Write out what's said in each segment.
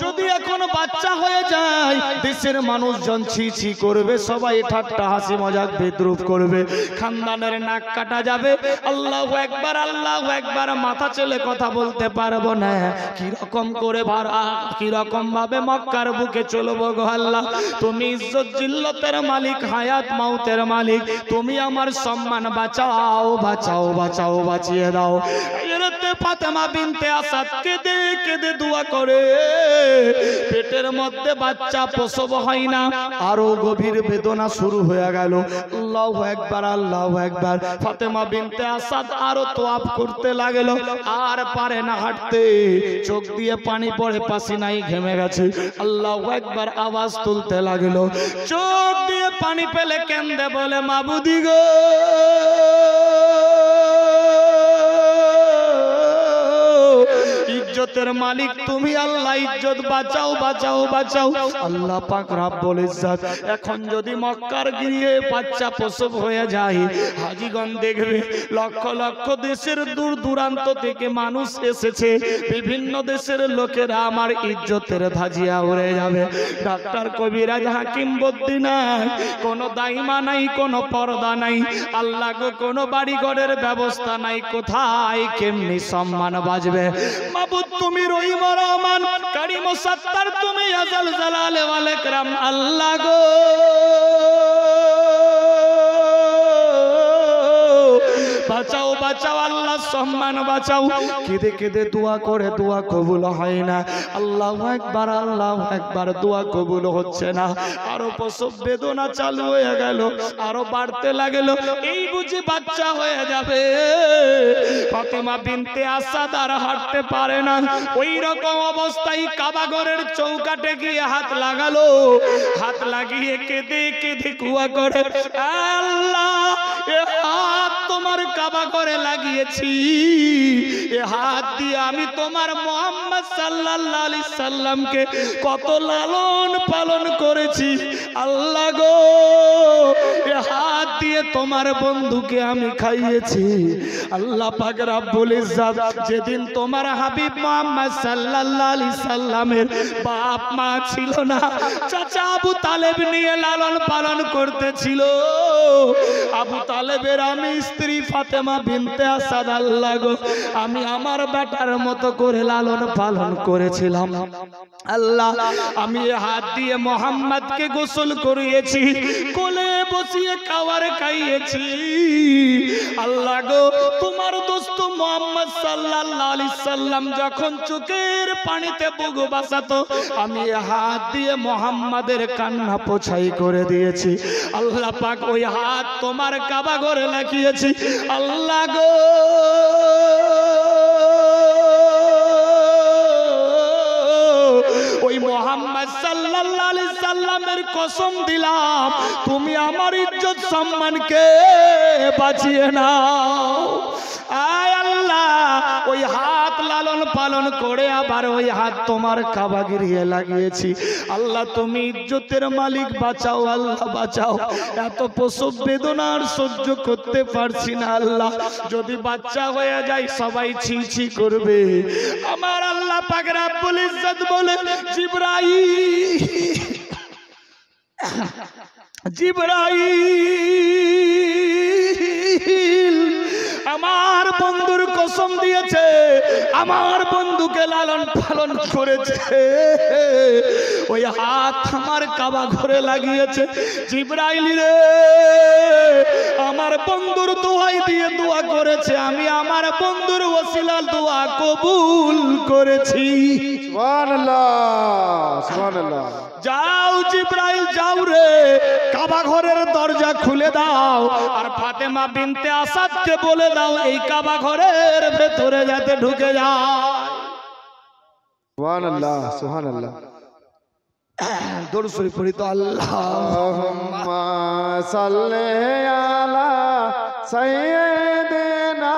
যদি এখন বাচ্চা হয়ে যায় দেশের মানুষজন ছি ছি করবে, সবাই ঠাট্টা হাসি মজাক বিদ্রুপ করবে, খানদানের নাক কাটা যাবে। আল্লাহু আকবার, আল্লাহু আকবার, মাথা চেলে কথা বলতে পারবো না। কি রকম করে কি রকম ভাবে মক্কার বুকে চলবো গো আল্লাহ? তুমি ইজ্জত জিল্লতের মালিক, হায়াত মাউতের মালিক, তুমি আমার সম্মান বাঁচাও বাঁচাও বাঁচাও, বাঁচিয়ে দাও। হযরতে ফাতেমা বিনতে আসাদ কেঁদে কেঁদে দোয়া করে, পেটের মধ্যে বাচ্চা প্রসব হয় না, আরো গভীর বেদনা শুরু হয়ে গেল। আল্লাহু আকবার, আল্লাহু আকবার। ফাতেমা বিনতে আসাদ আরো তোয়াফ করতে লাগলো, আর পারে না হাঁটতে, চোখ দিয়ে পানি পড়ে, পাসিনাই ঘেমে গেছে। আল্লাহু আকবার আওয়াজ তুলতে লাগলো, চোখ দিয়ে পানি পেলে কেন্দে বলে, মাবুদি গো, ইজ্জতের মালিক তুমি আল্লাহ, ইজ্জত বাঁচাও বাঁচাও বাঁচাও। আল্লাহ পাক রব্বুল ইজ্জত এখন যদি মক্কার গিয়ে বাচ্চা প্রসব হয়ে যায়, হাজীগণ দেখবে লক্ষ লক্ষ দেশের দূর দূরান্ত থেকে মানুষ এসেছে, বিভিন্ন দেশের লোকেরা আমার ইজ্জতের ধাজিয়া উড়ে যাবে। ডাক্তার, কবিরাজ, হাকিম বুদ্ধি নাই, কোনো দাইমা নাই, কোনো পর্দা নাই, আল্লাহ গো কোনো বাড়ি ঘরের ব্যবস্থা নাই, কোথায় কেমনি সম্মান বাজবে? মাবুদ তুমি রহিম রহমান কারীম সাত্তার, তুমি আজাল জালালে ওয়াল ইকরাম। আল্লাহ গো বাঁচাও বাঁচাও, আল্লাহ সম্মান বাঁচাও। কেঁদে কেঁদে দোয়া করে দোয়া কবুল হয় না। আল্লাহু আকবার, আল্লাহু আকবার, দোয়া কবুল হচ্ছে না। আরো প্রসব বেদনা চালু হয়ে গেল, আরো বাড়তে লাগলো। এই বুঝি বাচ্চা হয়ে যাবে। ফাতেমা বিনতে আসাদ আর হাঁটতে পারে না, ওই রকম অবস্থায় কাবা ঘরের চৌকাঠে গিয়ে হাত লাগালো। হাত লাগিয়ে কেঁদে কেঁদে কুয়া করে, আল্লাহ এ হাত তোমার কাবা ঘরে লাগিয়েছি, এ হাত দিয়ে আমি তোমার মুহাম্মদ সাল্লাল্লাহু আলাইহি সাল্লামকে কত লালন পালন করেছি। আল্লাহ গো এ হাত দিয়ে তোমার বন্ধুকে আমি খাইয়েছি। আল্লাহ পাক রব্বুল ইজ্জত যেদিন তোমার হাবিব মুহাম্মদ সাল্লাল্লাহু আলাইহি সাল্লামের বাপ মা ছিল না, চাচা আবু তালেব নিয়ে লালন পালন করতেছিল, আবু তালেবের আমি স্ত্রী ফাতেমা বিনতে আসাদ, আল্লাহ গো আমি আমার বেটার মতো করে লালন পালন করেছিলাম। আল্লাহ আমি হাত দিয়ে মুহাম্মদকে গোসল করিয়েছি, কোলে বসিয়ে খাবার খাইয়েছি। আল্লাহ গো তোমার দোস্ত মুহাম্মদ সাল্লাল্লাহু আলাইহি সাল্লাম যখন চোখের পানিতে বুক বাসাতো, আমি হাত দিয়ে মুহাম্মাদের কান্না পোছাই করে দিয়েছি। আল্লাহ পাক ওই হাত তোমার কাবা ঘরে লাগিয়েছি। আল্লাহ গো ওই মুহাম্মদ সাল্লাল্লাহু আলাইহি সাল্লামের কসম দিলাম, তুমি আমার ইজ্জত সম্মানকে বাঁচিয়ে নাও। আয় আল্লাহ ওই হাত লালন পালন করে আবার ওই হাত তোমার কাবা গিরিয়ে লাগিয়েছি। আল্লাহ তুমি ইজ্জতের মালিক, বাঁচাও আল্লাহ বাঁচাও। এত প্রসব বেদনার সহ্য করতে পারছি না আল্লাহ, যদি বাচ্চা হয়ে যায় সবাই ছি ছি করবে। আমার আল্লাহ পাক রব্বুল ইজ্জত বলে, জিবরাইল আমার বন্ধুর কসম দিয়েছে, আমার বন্ধুকে লালন পালন করেছে, ওই হাত আমার কাবা ঘরে লাগিয়েছে। জিবরাইল রে আমার বন্ধুর দোহাই দিয়ে দোয়া করেছে, আমি আমার বন্ধুর ওসিলা দোয়া কবুল করেছি। সুবহানাল্লাহ সুবহানাল্লাহ। যাও জিবরাইল যাও রে, কাবা ঘরের দরজা খুলে দাও, আর ফাতেমা বিনতে আসাদকে বলে দাও এই কাবা ঘরের ভেতরে যাতে ঢুকে যায়। সুবহানাল্লাহ সুবহানাল্লাহ। দরুদ শরীফ পড়ি তো। আল্লাহুম্মা সাল্লি আলা সাইয়্যিদিনা।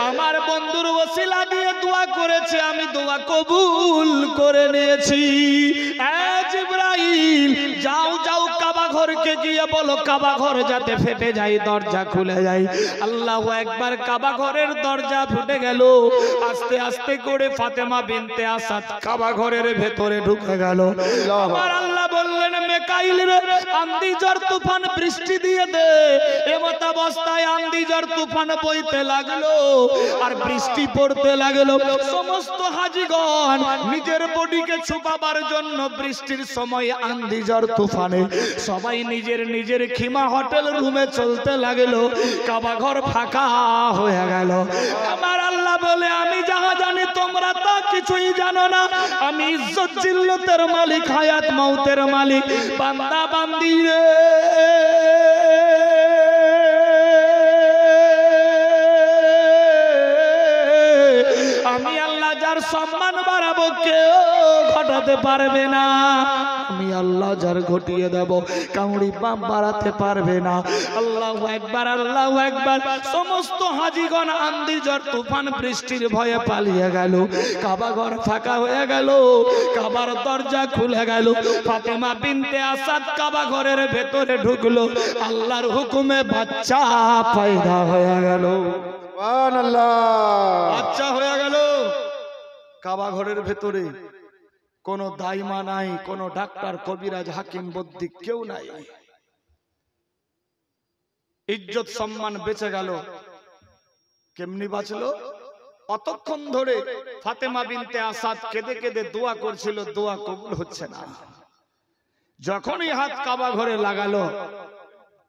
আমার বন্ধুর ওসিলা দিয়ে দোয়া করেছে, আমি দোয়া কবুল করে নিয়েছি। জিবরাইল যাও যাও কাবা ঘরকে গিয়ে বলো কাবা ঘর যাতে ফেটে যায়, দরজা খুলে যায়। আল্লাহু আকবার। কাবা ঘরের দরজা ফুটে গেল। আস্তে আস্তে করে ফাতেমা বিনতে আসাদ কাবা ঘরের ভেতরে ঢুকে গেল। আমার আল্লাহ বললেন মিকাইল রে, আন্দি ঝড় তুফান বৃষ্টি দিয়ে দে। এমত অবস্থায় আন্দি ঝড় তুফান বইতে লাগলো আর বৃষ্টি পড়তে লাগলো। সমস্ত হাজিগণ নিজের বডিকে ছুপাবার জন্য বৃষ্টির সময় আন্দি ঝড় তুফানে সবাই নিজের নিজের খিমা হোটেল রুমে চলতে লাগলো। কাবা ঘর ফাঁকা হয়ে গেল। আমার আল্লাহ বলে আমি যাহা জানি তোমরা তা কিছুই জানো না। আমি ইজ্জত জিল্লতের মালিক, হায়াত মউতের মালিক। বান্দা বান্দি রে, আমি আল্লাহ যার সম্মান বাড়াবো কেউ ঘটাতে পারবে না। আমি আল্লাহ যার ঘটিয়ে দেব কাউরি বাম বাড়াতে পারবে না। আল্লাহু আকবার, আল্লাহু আকবার। সমস্ত হাজিগণ আন্দি ঝড় তুফান বৃষ্টির ভয়ে পালিয়ে গেল। কাবা ঘর ফাঁকা হয়ে গেল। কাবার দরজা খুলে গেল। ফাতেমা বিনতে আসাদ কাবা ঘরের ভেতরে ঢুকলো। আল্লাহর হুকুমে বাচ্চা পয়দা হয়ে গেল। সুবহানাল্লাহ। বাচ্চা হয়ে গেল। কাবা ঘরের ভেতরে কোনো দাইমা নাই, কোনো ডাক্তার, কবিরাজ, হাকিম, বদ্যিক কেউ নাই। ইজ্জত সম্মান বেঁচে গেল। কেমনি বাঁচলো? অতক্ষণ ধরে ফাতেমা বিনতে আসাদ কেঁদে কেঁদে দোয়া করছিল, দোয়া কবুল হচ্ছে না। যখনই হাত কাবা ঘরে লাগালো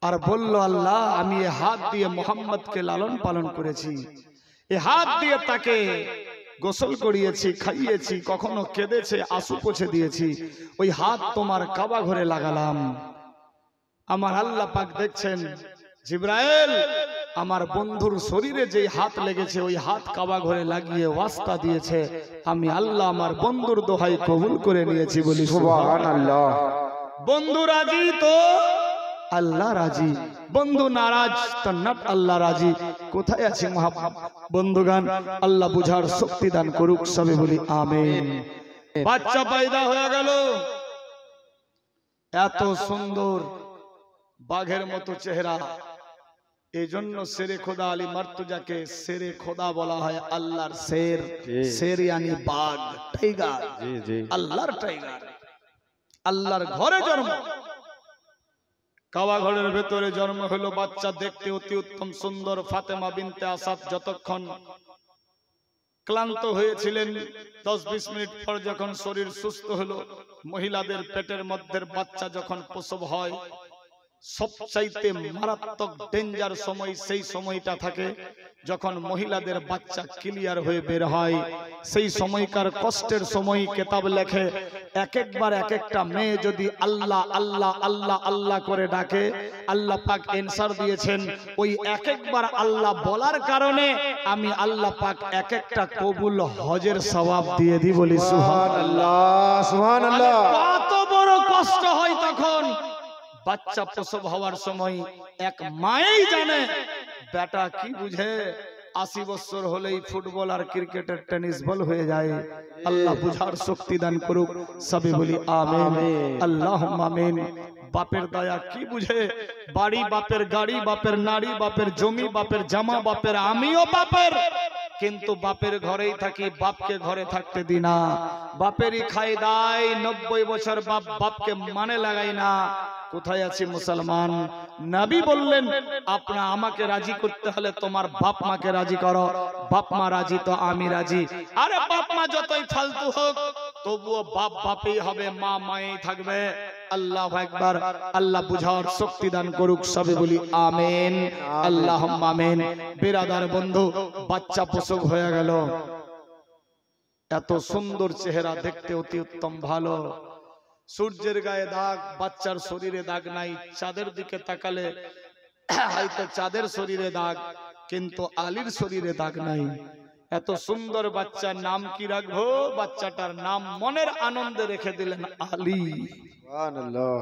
আর বলল আল্লাহ আমি এ হাত দিয়ে মোহাম্মদকে লালন পালন করেছি, এ হাত দিয়ে তাকে গোসল করিয়েছি, খাইয়েছি, কখনো কেঁদেছে আঁসু পোছে দিয়েছি, ওই হাত তোমার কাবা ঘরে লাগালাম। আমার আল্লাহ পাক দেখছেন জিবরাইল আমার বন্ধুর শরীরে যেই হাত লেগেছে ওই হাত কাবা ঘরে লাগিয়ে ওয়াস্তা দিয়েছে। আমি আল্লাহ আমার বন্ধুর দোহাই কবুল করে নিয়েছি বলি সুবহানাল্লাহ। বন্ধু রাজি তো আল্লাহ রাজি, বন্ধু নারাজ তো না আল্লাহ রাজি। কোথায় আছে মহাব্বত বন্ধুগান? আল্লাহ বুঝার শক্তি দান করুক, সবে বলি আমিন। বাচ্চা পয়দা হয়ে গেল। এত সুন্দর বাঘের মতো চেহারা, এই জন্য শেরে খোদা আলী মার্তুজাকে শেরে খোদা বলা হয়। আল্লাহর শের, শের ইয়ানি বাঘ, টাইগার, আল্লাহর টাইগার। আল্লাহর ঘরে জন্ম, কাবা ঘরের ভেতরে জন্ম হলো বাচ্চা, দেখতে অতি উত্তম সুন্দর। ফাতেমা বিনতে আসাদ যতক্ষণ ক্লান্ত হয়েছিলেন, 10-20 মিনিট পর যখন শরীর সুস্থ হলো, মহিলাদের পেটের মধ্যে বাচ্চা যখন প্রসব হয় সবচাইতে মারাত্মক ডেঞ্জার সময় সেই সময়টা থাকে যখন মহিলাদের বাচ্চা ক্লিয়ার হয়ে বের হয়। সেই সময়কার কষ্টের সময় কিতাব লেখে এক একবার এক একটা মেয়ে যদি আল্লাহ আল্লাহ আল্লাহ আল্লাহ করে ডাকে, আল্লাহ পাক এনসার দিয়েছেন ওই এক একবার আল্লাহ বলার কারণে আমি আল্লাহ পাক এক একটা কবুল হজের সওয়াব দিয়ে দিই বলি সুবহানাল্লাহ। সুবহানাল্লাহ। কত বড় কষ্ট হয় তখন বাচ্চা প্রসব হওয়ার সময়। এক মায়েই জানে বেটা কি বুঝে, 80 বছর হলেই ফুটবল আর ক্রিকেটের টেনিস বল হয়ে যায়। আল্লাহ বুঝার শক্তি দান করুক, সবে বলি আমিন, আল্লাহুম্মা আমিন। বাপের দয়া কি বুঝে, বাড়ি বাপের, গাড়ি বাপের, নারী বাপের, জমি বাপের, জামা বাপের, আমিও বাপের, কিন্তু বাপের ঘরেই থাকি, বাপকে ঘরে থাকতে দি না। বাপেরই খাই দায়, 90 বছর বাপ বাপকে মানে লাগাই না। কোথায় আছি মুসলমান? নবী বললেন আপনা আমাকে রাজি করতে হলে তোমার বাপ মাকে রাজি করো। বাপ মা রাজি তো আমি রাজি। আরে বাপ মা যতই ফালতু হোক তবুও বাপ বাপই হবে, মা মাই থাকবে। আল্লাহু আকবার। আল্লাহ বুঝার শক্তি দান করুক, সবে বলি আমিন, আল্লাহুম্মা আমিন। বিরাদার বন্ধু, বাচ্চা প্রসব হয়ে গেল। এত সুন্দর চেহারা, দেখতে অতি উত্তম ভালো। সূর্যের গায়ে দাগ, বাচ্চার শরীরে দাগ নাই। চাঁদের দিকে তাকালে হয়তো চাঁদের শরীরে দাগ, কিন্তু আলীর শরীরে দাগ নাই। এত সুন্দর বাচ্চার নাম কি রাখবো? বাচ্চাটার নাম মনের আনন্দে রেখে দিলেন আলী। সুবহানাল্লাহ।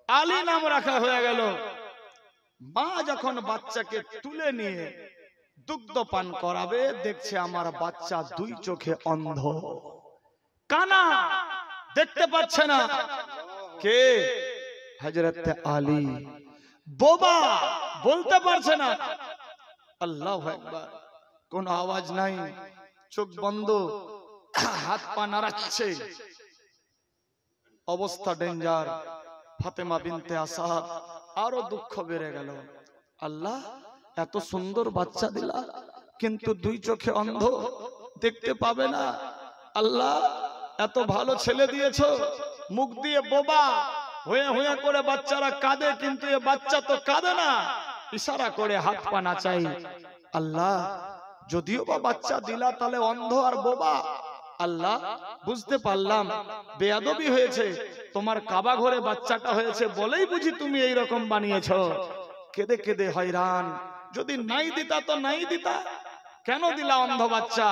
আলী নাম রাখা হয়ে গেল। মা যখন বাচ্চাকে তুলে নিয়ে দুগ্ধ পান করাবে, দেখছে আমার বাচ্চা 2 চোখে অন্ধ, কানা, দেখতে পাচ্ছে না। কে? হযরত আলী বোবা, বলতে পারছে না। আল্লাহু আকবার। কোন আওয়াজ নাই, চোখ বন্ধ, হাত পা নাড়াচ্ছে, অবস্থা ডেঞ্জার। ফাতেমা বিনতে আসাদ আরো দুঃখ বেড়ে গেল। আল্লাহ, এত সুন্দর বাচ্চা দিলা, কিন্তু দুই চোখে অন্ধ, দেখতে পাবে না। আল্লাহ, এত ভালো ছেলে দিয়েছো, মুখ দিয়ে বোবা, হয়ে হয়ে করে বাচ্চারা কাঁদে, কিন্তু এ বাচ্চা তো কাঁদে না, ইশারা করে হাত পা নাচাই। আল্লাহ, যদিও বা বাচ্চা দিলা, তাহলে অন্ধ আর বোবা। আল্লাহ, বুঝতে পারলাম বেয়াদবি হয়েছে, তোমার কাবা ঘরে বাচ্চাটা হয়েছে বলেই বুঝি তুমি এই রকম বানিয়েছো। কেঁদে কেঁদে হয়রান। যদি নাই দিতা তো নাই দিতা, কেন দিলা অন্ধ বাচ্চা?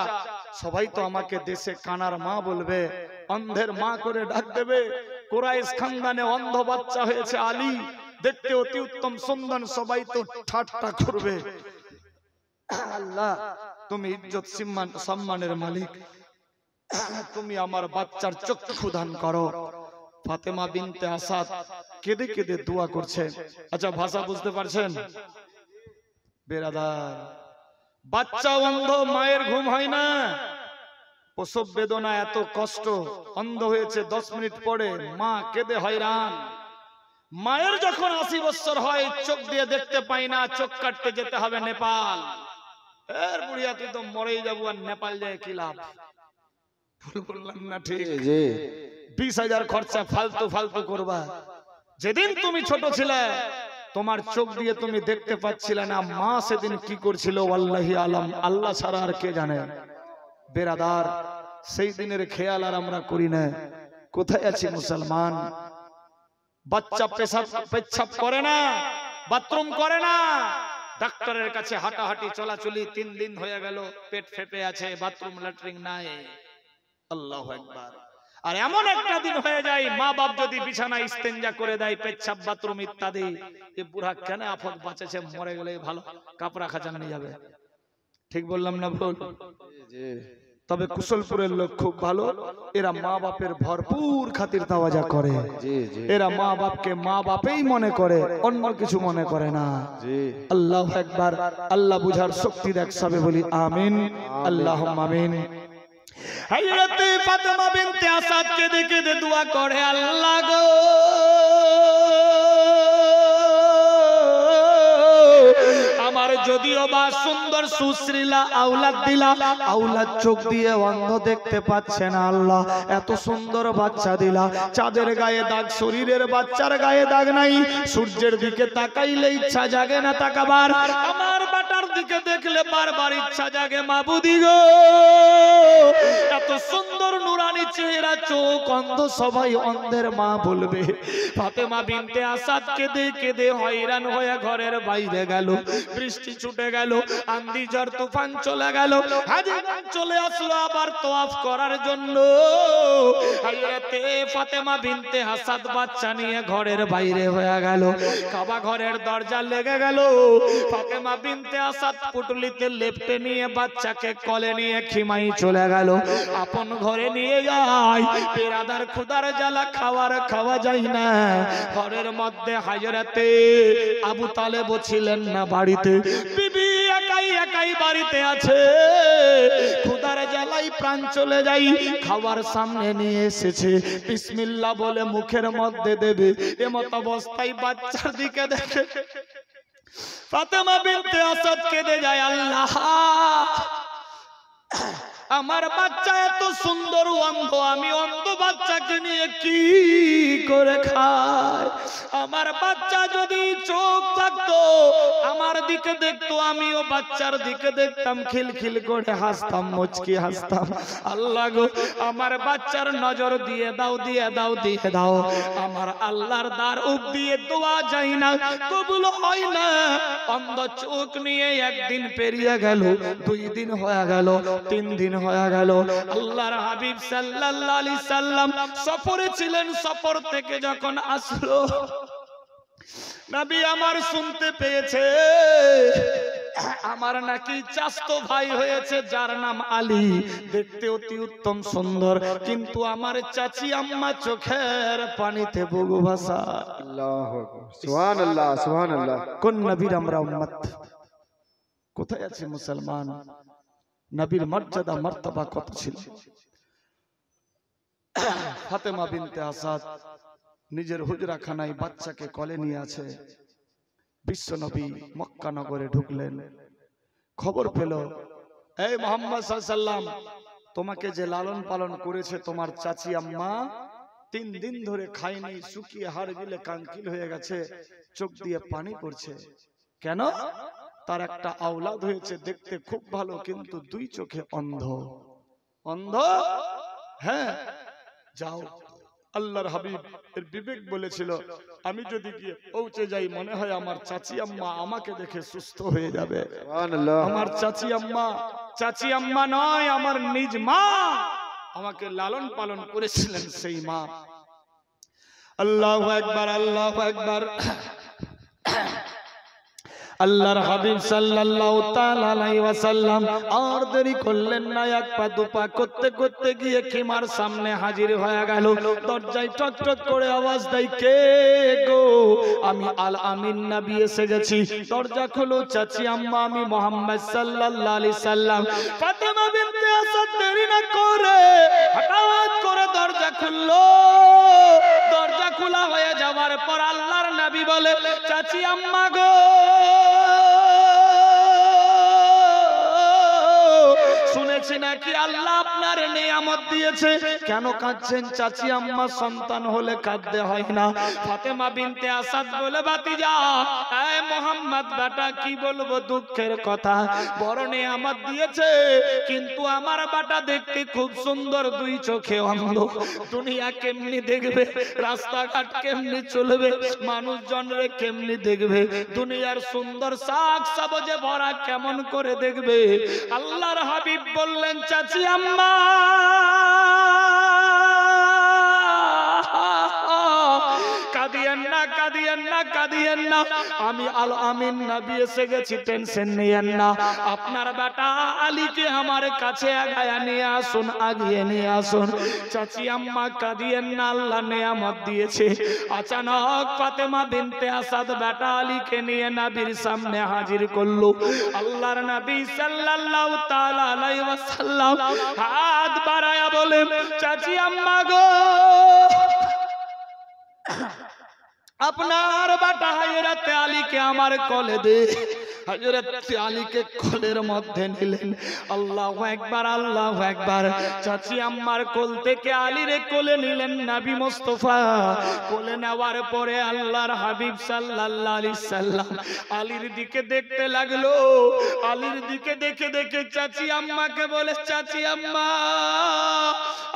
সবাই তো আমাকে দেশে কানার মা বলবে, অন্ধের মা করে ডাক দেবে। কুরাইশ খানদানে অন্ধ বাচ্চা হয়েছে আলী, দেখতে অতি উত্তম সুন্দর, সবাই তো ঠাট্টা করবে। আল্লাহ, তুমি ইজ্জত সম্মানের মালিক, তুমি আমার বাচ্চার চক্ষু দান করো। ফাতেমা বিনতে আসাদ কেঁদে কেঁদে দোয়া করছে। আচ্ছা, ভাষা বুঝতে পারছেন বেরাদার? বাচ্চা অন্ধ, মায়ের ঘুম হয় না, প্রসব বেদনা, এত কষ্ট, অন্ধ হয়েছে 10 মিনিট পরে, মা কেঁদে হয়রান। মায়ের যখন 80 বছর হয়, চোখ দিয়ে দেখতে পাই না, চোখ কাটতে যেতে হবে নেপাল। এর বুড়িয়া, তুই তো মরেই যাবো, আর নেপাল যায় কি লাভ? বললাম না ঠিক? 20,000 খরচা ফালতু ফালতু করবা। যেদিন তুমি ছোট ছিলে, তোমার চোখ দিয়ে তুমি দেখতে পাচ্ছিলে না, মা সেদিন কি করছিল আল্লাহি আলম, আল্লাহ ছাড়া আর কে জানে। বেরাদার, সেই দিনের খেয়াল আর আমরা করি না। কোথায় আছি মুসলমান? বাচ্চা পেচ্ছাপ করে না, বাথরুম করে না, ডাক্তারের কাছে হাঁটাহাঁটি চলাচলি, 3 দিন হয়ে গেল, পেট ফেপে আছে, বাথরুম ল্যাট্রিন নাই। আল্লাহু আকবার। আর এমন একটা দিন হয়ে যায়, মা বাপ যদি বিছানা ইস্তেঞ্জা করে দেয়, পেচ্ছাপ বাথরুম ইত্যাদি, এ বুড়া কেন আফত বাঁচেছে, মরে গেলে ভালো, কাপড়া খাঁচানো নিয়ে যাবে। ঠিক বললাম না ভুল? তবে কুশলপুরের লোক খুব ভালো, এরা মা বাপের ভরপুর খাতির তাওয়াজা করে। এরা মা বাপকে মা বাপেই মনে করে, অন্য কিছু মনে করে না। আল্লাহু আকবার। আল্লাহ বুঝার শক্তি দেখ, সবে বলি আমিন, আল্লাহুম্মা আমিন। হযরত ফাতেমা বিনতে আসাদ কেঁদে কেঁদে দোয়া করে, আল্লাহ গো, আমার যদিও বা সুন্দর সুশ্রীলা আওলাদ দিলা, আওলাদ চোখ দিয়ে অন্ধ দেখতে পাচ্ছে না, আল্লাহ এত সুন্দর বাচ্চা দিলা, চাঁদের গায়ে দাগ, শরীরের বাচ্চার গায়ে দাগ নাই, সূর্যের দিকে তাকাইলে ইচ্ছা জাগে না তাকাবার, আমার বাটার দিকে দেখলে বারবার ইচ্ছা জাগে, মাবুদি গো, এত সুন্দর নুরানি চেহারা, চোখ অন্ধ, সবাই অন্ধের মা বলবে। ফাতেমা বিনতে আসাদ কেঁদে কেঁদে হয়রান হয়ে ঘরের বাইরে গেল। বৃষ্টি ছুটে গেল, আন্দি ঝড় তুফান চলে গেল, হাজিগঞ্জ চলে আসলো আবার তওয়াফ করার জন্য। হযরতে ফাতেমা বিনতে আসাদ বাচ্চা নিয়ে ঘরের বাইরে হয়ে গেল, কাবা ঘরের দরজা লেগে গেল। ফাতেমা বিনতে আসাদ পুটলিতে লেপটে নিয়ে বাচ্চাকে কোলে নিয়ে খিমাই চলে গেল, আপন ঘরে নিয়ে যায়। পেরাদার খুদার জ্বালা খাওয়া যায় না। ঘরের মধ্যে হযরতে আবু তালেব ছিলেন না বাড়িতে, বিবি একাই বাড়িতে আছে। খুদার জ্বালাই প্রাণ চলে যাই, খাবার সামনে নিয়ে এসেছে, বিসমিল্লাহ বলে মুখের মধ্যে দেবে, এমত অবস্থায় বাচ্চার দিকে দেখে ফাতেমা বিনতে আসাদ কেঁদে যায়, আল্লাহ আমার বাচ্চা এত সুন্দর অন্ধ, আমি অন্ধ বাচ্চাকে নিয়ে কি করে খাই? আমার বাচ্চা যদি চোখ থাকতো, আমার দিকে দেখতো, আমিও বাচ্চার দিকে দেখতাম, খিলখিল করে হাসতাম, মুচকি হাসতাম। আল্লাহ গো, আমার বাচ্চার নজর দিয়ে দাও, দিয়ে দাও, দিয়ে দাও। আমার আল্লাহর দ্বার দিয়ে দোয়া যায় না, কবুল হয় না। অন্ধ চোখ নিয়ে একদিন পেরিয়ে গেল, 2 দিন হয়ে গেল, 3 দিন হয়ে গেল। আল্লাহর হাবিব সাল্লাল্লাহু আলাইহি সাল্লাম সফরে ছিলেন, সফর থেকে যখন আসলো, নবী আমার শুনতে পেয়েছে আমার নাকি চাস্তো ভাই হয়েছে যার নাম আলী, দেখতে অতি উত্তম সুন্দর, কিন্তু আমার চাচি আম্মা চোখের পানিতে বুকু ভাসা। আল্লাহু আকবার, সুবহানাল্লাহ, সুবহানাল্লাহ। কোন নবীর আমরা উম্মত? কোথায় আছে মুসলমান? নবীর মর্যাদা মর্তবা কত ছিল। ফাতেমা বিনতে আসাদ নিজের হুজরাখানায় বাচ্চাকে কোলে নিয়ে আছে। বিশ্ব নবী মক্কা নগরে ঢুকলেন, খবর পেল এই মুহাম্মদ সাল্লাল্লাহু আলাইহি ওয়াসাল্লাম, তোমাকে যে লালন পালন করেছে তোমার চাচি আম্মা 3 দিন ধরে খায়নি, শুকিয়ে হাড় গিলে কাঙ্কিল হয়ে গেছে, চোখ দিয়ে পানি পড়ছে। কেন? তার একটা আওলাদ হয়েছে, দেখতে খুব ভালো, কিন্তু 2 চোখে অন্ধ। অন্ধ? হ্যাঁ, যাও। আল্লাহর হাবিব এর বিবেক বলেছিল, আমি যদি গিয়ে পৌঁছে যাই, মনে হয় আমার চাচি আম্মা আমাকে দেখে সুস্থ হয়ে যাবে। সুবহানাল্লাহ। আমার চাচি আম্মা নয়, আমার নিজ মা আমাকে লালন পালন করেছিলেন, সেই মা। আল্লাহু আকবার, আল্লাহু আকবার। আল্লাহর হাবিব সাল্লাল্লাহু তাআলা আলাইহি ওয়াসাল্লাম আর দেরি করলেন না, এক পা দুপা করতে করতে গিয়ে খিমার সামনে হাজির হয়ে গেল। দরজায় টক টক করে আওয়াজ দেয়, কে গো? আমি আল আমিন নবী এসে গেছি। দরজা খোলো চাচি আম্মা, আমি মুহাম্মদ সাল্লাল্লাহু আলাইহি সাল্লাম। ফাতেমা বিনতে আসাদ দেরি না করে হঠাৎ করে দরজা খুললো। দরজা খোলা হয়ে যাওয়ার পর আল্লাহর নবী বলে, চাচি আম্মা গো, শুনেছি নাকি আল্লাহ আপনার নিয়ামত দিয়েছে, কেন কাঁদছেন? চাচি আম্মা সন্তান হলে কাঁদতে হয় না। ফাতেমা বিনতে আসাদ বলে, ভাতিজা, এই মুহাম্মদ বেটা, কি বলবো দুঃখের কথা, বড় নিয়ামত দিয়েছে, কিন্তু আমার বেটা দেখতে খুব সুন্দর, 2 চোখে অন্ধ। দুনিয়া কেমনি দেখবে, রাস্তাঘাট কেমনি চলবে, মানুষজনরে কেমনি দেখবে, দুনিয়ার সুন্দর শাক সবজে ভরা কেমন করে দেখবে? আল্লাহর হাবিব বললেন, চাচি আম্মা কাঁদিয়েন না, কাঁদিয়েন না, কাঁদিয়েন না, আমি আল আমিন নবী এসে গেছি, টেনশন নিয়েন না। আপনার বেটা আলীকে আমার কাছে আগায়া নিয়ে আসুন, আগিয়ে নিয়ে আসুন। চাচি আম্মা কাঁদিয়েন না, আল্লাহ নিয়ামত দিয়েছে। আচানক ফাতেমা বিনতে আসাদ বেটা আলীকে নিয়ে নবীর সামনে হাজির করলো। আল্লাহর নবী সাল্লাল্লাহু তাআলা আলাইহি ওয়াসাল্লাম হাত বাড়ায়া বলে, চাচি আম্মা গো, আপনার বেটা হযরত আলীকে আমার কোলে দে। হযরত আলীকে কোলের মধ্যে নিলেন। আল্লাহু আকবার, আল্লাহু আকবার। চাচি আম্মার কোল থেকে আলীরে কোলে নিলেন নবী মুস্তাফা। কোলে নেওয়ার পরে আল্লাহর হাবিব সাল্লাল্লাহু আলাইহি সাল্লাম আলীর দিকে দেখতে লাগলো। আলীর দিকে দেখে দেখে চাচি আম্মাকে বলে, চাচি আম্মা,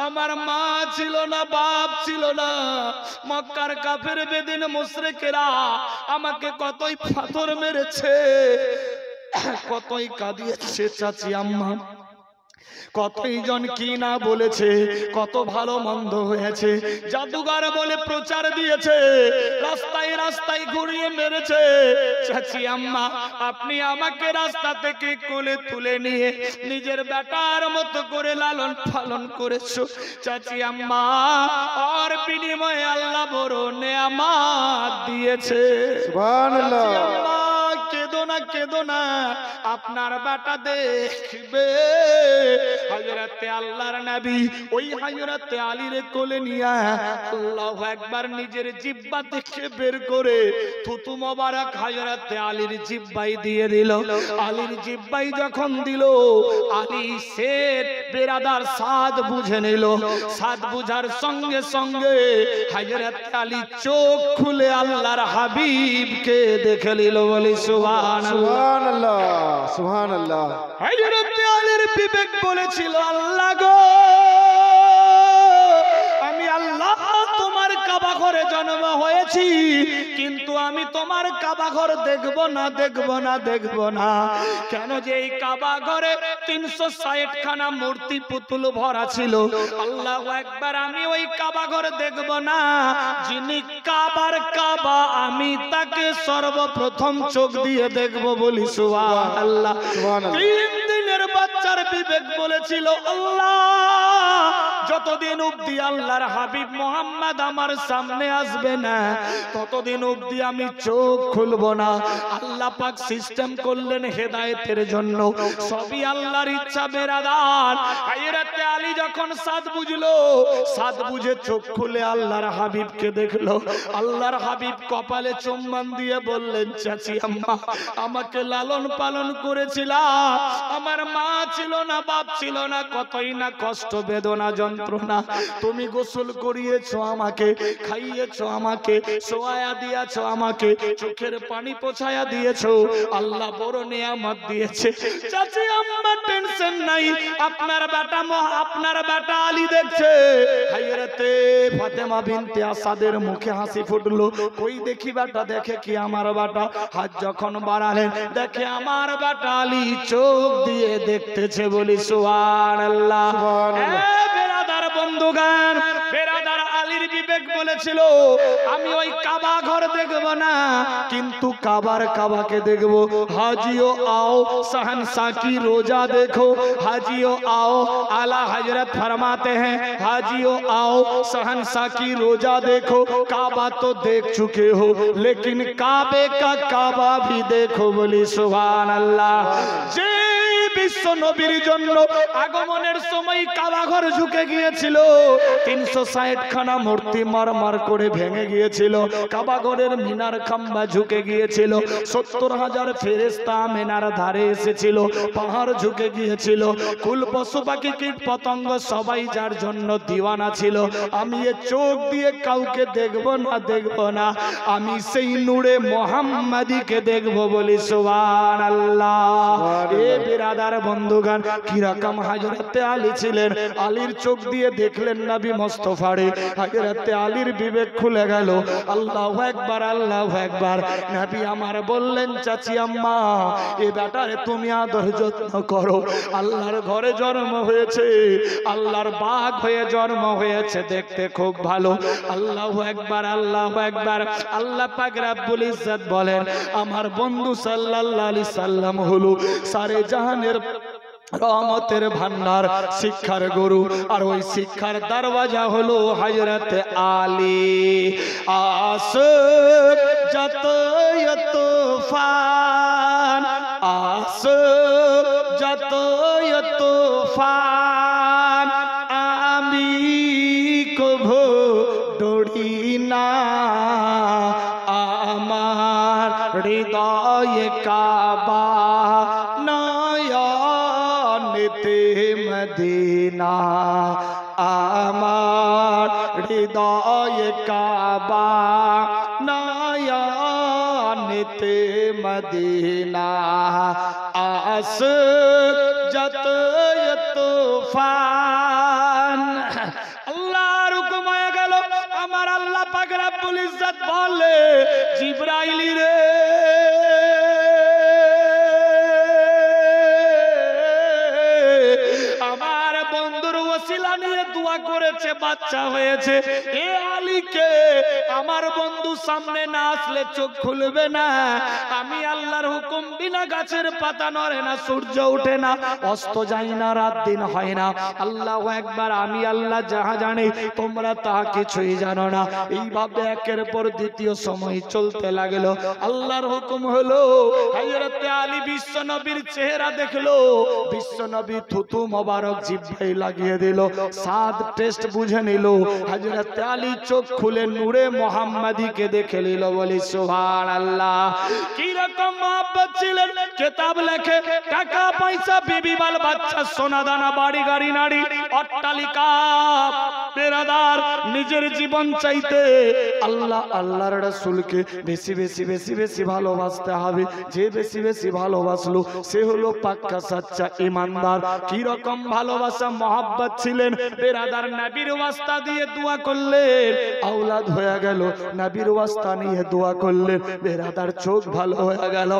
আমার মা ছিল না, বাপ ছিল না, মক্কার কাফের বেদিন মুশরিকেরা আমাকে কতই পাথর মেরেছে, কতই কাঁদিয়েছে চাচি আম্মা, কতই জন কি না বলেছে, কত ভালো মন্দ হয়েছে, জাদুঘর বলে প্রচার দিয়েছে, রাস্তায় রাস্তায় ঘুরিয়ে মেরেছে। চাচি আম্মা, আপনি আমাকে রাস্তা থেকে কোলে তুলে নিয়ে নিজের বেটার মতো করে লালন পালন করেছো। চাচি আম্মা, আর বিনিময়ে আল্লাহ বড় নেয়ামত দিয়েছে। সুবহানাল্লাহ। চাচি আম্মা, কেঁদো না, কেঁদো না, আপনার বেটা দেখবে। হযরতে আল্লাহর নবী ওই হযরতে আলীর কোলে নিয়া আল্লাহু আকবার নিজের জিহ্বা থেকে বের করে থুতু মোবারক হযরতে আলীর জিহ্বায় দিয়ে দিল। আলীর জিহ্বায় যখন দিল, আলী শের বেরাদার স্বাদ বুঝে নিল। স্বাদ বুঝার সঙ্গে সঙ্গে হযরতে আলী চোখ খুলে আল্লাহর হাবিবকে দেখে নিল। বলি সুবহানাল্লাহ, সুবহানাল্লাহ, সুবহানাল্লাহ। হযরতে আলীর বিবেক বলেছিল, আল্লাহ গো, আমি আল্লাহ তোমার কাবা ঘরে জন্ম হয়েছি, কিন্তু আমি তোমার কাবা ঘর দেখব না, দেখব না, দেখব না। কেন যে এই কাবা ঘরে 360 খানা মূর্তি পুতুল ভরা ছিল। আল্লাহু আকবার, আমি ওই কাবা ঘর দেখব না। যিনি কাবার কাবা, আমি তাকে সর্বপ্রথম চোখ দিয়ে দেখব, বলি সুবহানাল্লাহ। সুবহানাল্লাহ। 3 দিনের বাচ্চার বিবেক বলেছিল, আল্লাহ যতদিন অবধি আল্লাহর হাবিব মুহাম্মদ আমার সামনে আসবে না, ততদিন অবধি আমি চোখ খুলব না। আল্লাহ পাক সিস্টেম করলেন হেদায়েতের জন্য, সবই আল্লাহর ইচ্ছা বেরাদার। হযরতে আলী যখন সাদ বুঝলো, সাদ বুঝে চোখ খুলে আল্লাহর হাবিবকে দেখলো। আল্লাহর হাবিব কপালে চুম্বন দিয়ে বললেন, চাচি আম্মা, আমাকে লালন পালন করেছিলা, আমার মা ছিল না, বাপ ছিল না, কতই না কষ্ট বেদনা যন্ত্রণা। তুমি গোসল করিয়েছো আমাকে, খাইয়েছো আমাকে, সোয়া দিয়েছো আমাকে, চোখের পানি পোছায়া দিয়েছো। আল্লাহ বড় নিয়ামত দিয়েছে। চাচি আম্মা টেনশন নাই, আপনার বেটা আলী দেখছে। হযরতে ফাতেমা বিনতে আসাদের মুখে হাসি ফুটলো। কই দেখি বেটা, দেখে কি আমার বেটা। হাত যখন বাড়ালেন, দেখে আমার বেটা আলী চোখ দিয়ে দেখতেছে, বলি সুবহানাল্লাহ। বেরাদার বন্ধুগান, বেরাদার আলীর বিবেক বলেছিল, আমি ওই কাবা ঘর দেখব না, কিন্তু কাবার কাবাকে দেখব। हाजियो आओ शहंशाह की रोजा देखो, हाजियो आओ, आला हजरत फरमाते हैं, हाजियो आओ शहंशाह की रोजा देखो। काबा तो देख चुके हो, लेकिन काबे का काबा भी देखो, बोली सुभान अल्लाह। বিশ্ব নবীর জন্য আগমনের সময় কাবা ঘর ঝুঁকে গিয়েছিল। 360 খানা মূর্তি মারমার করে ভেঙে গিয়েছিল। কাবা ঘরের মিনার খাম্বা ঝুঁকে গিয়েছিল। 70,000 ফেরেশতা মিনার ধারে এসেছিল। পাহাড় ঝুঁকে গিয়েছিল। কুল পশু পাখি কীট পতঙ্গ সবাই যার জন্য দিওয়ানা ছিল। আমি এ চোখ দিয়ে কাউকে দেখব না, দেখব না, আমি সেই নূরে মুহাম্মাদিকে দেখব, বলি সুবহানাল্লাহ। এ বিরাদার বন্ধুগান, কি রকম হযরতে আলী ছিলেন। আলীর চোখ দিয়ে দেখলেন নবী মুস্তাফারে। হযরতে আলীর বিবেক খুলে গেল। আল্লাহু আকবার, আল্লাহু আকবার। নবী আমার বললেন, চাচি আম্মা, এ বেটারে তুমি আদর যত্ন করো। আল্লাহর ঘরে জন্ম হয়েছে, আল্লাহর বাগ হয়ে জন্ম হয়েছে, দেখতে খুব ভালো। আল্লাহু আকবার, আল্লাহু আকবার। আল্লাহ পাক রব্বুল ইজ্জত বলেন, আমার বন্ধু সাল্লাল্লাহু আলাইহি সাল্লাম হলো সারে জাহানের রহমতের ভান্ডার, শিক্ষার গুরু। আর ওই শিক্ষার দরওয়াজা হলো হযরত আলী। আস যত তুফান, আস যত তুফান, আমি কভু ডরি না। আমার হৃদয়ে কাবা, নয়নেতে মদিনা। আমার হৃদয়ে কাবা, নয়নেতে মদিনা। আস যত তুফান। আল্লাহর হুকুম হয়ে গেল। আমার আল্লাহ পাক রব্বুল ইজ্জত বলে, জিবরাইল রে, আমার বন্ধুর ওসিলা নিয়ে দোয়া করেছে, বাচ্চা হয়েছে। এ আলীকে আমার বন্ধু সামনে না আসলে চোখ খুলবে না। আমি আল্লাহর হুকুম বিনা গাছের পাতা নড়ে না, সূর্য ওঠে না, অস্ত যায় না, রাত দিন হয় না। আল্লাহু আকবার। আমি আল্লাহ যাহা জানি, তোমরা তাহা কিছুই জানো না। এইভাবে একের পর দ্বিতীয় সময় চলতে লাগলো। আল্লাহর হুকুম হলো, হযরতে আলী বিশ্ব নবীর চেহারা দেখলো। বিশ্ব নবী থুতু মোবারক জিহ্বায় লাগিয়ে দিল। সাদ টেস্ট বুঝে নিল। হযরতে আলী চোখ খুলে নূরে মুহাম্মাদিকে দেখে নিল, বলি সুবহানাল্লাহ। কি রকম মোহাব্বত ছিলেন কিতাব লেখে টাকা পয়সা বিবি বাল বাচ্চা সোনা দানা বাড়ি গাড়ি নারী অট্টালিকা বেরাদার নিজের জীবন চাইতে আল্লাহ আল্লাহর রাসূলকে বেশি বেশি বেশি বেশি ভালোবাসতে হবে। যে বেশি বেশি ভালোবাসলো সে হলো পাক্কা সাচ্চা ঈমানদার। কি রকম ভালোবাসা মোহাব্বত ছিলেন বেরাদার, নবীর ওয়াস্তা দিয়ে দোয়া করলেন আওলাদ হয়ে গেল, নবীর ওয়াস্তা নিয়ে দোয়া করলেন বেরাদার চোখ ভালো হয়ে গেল।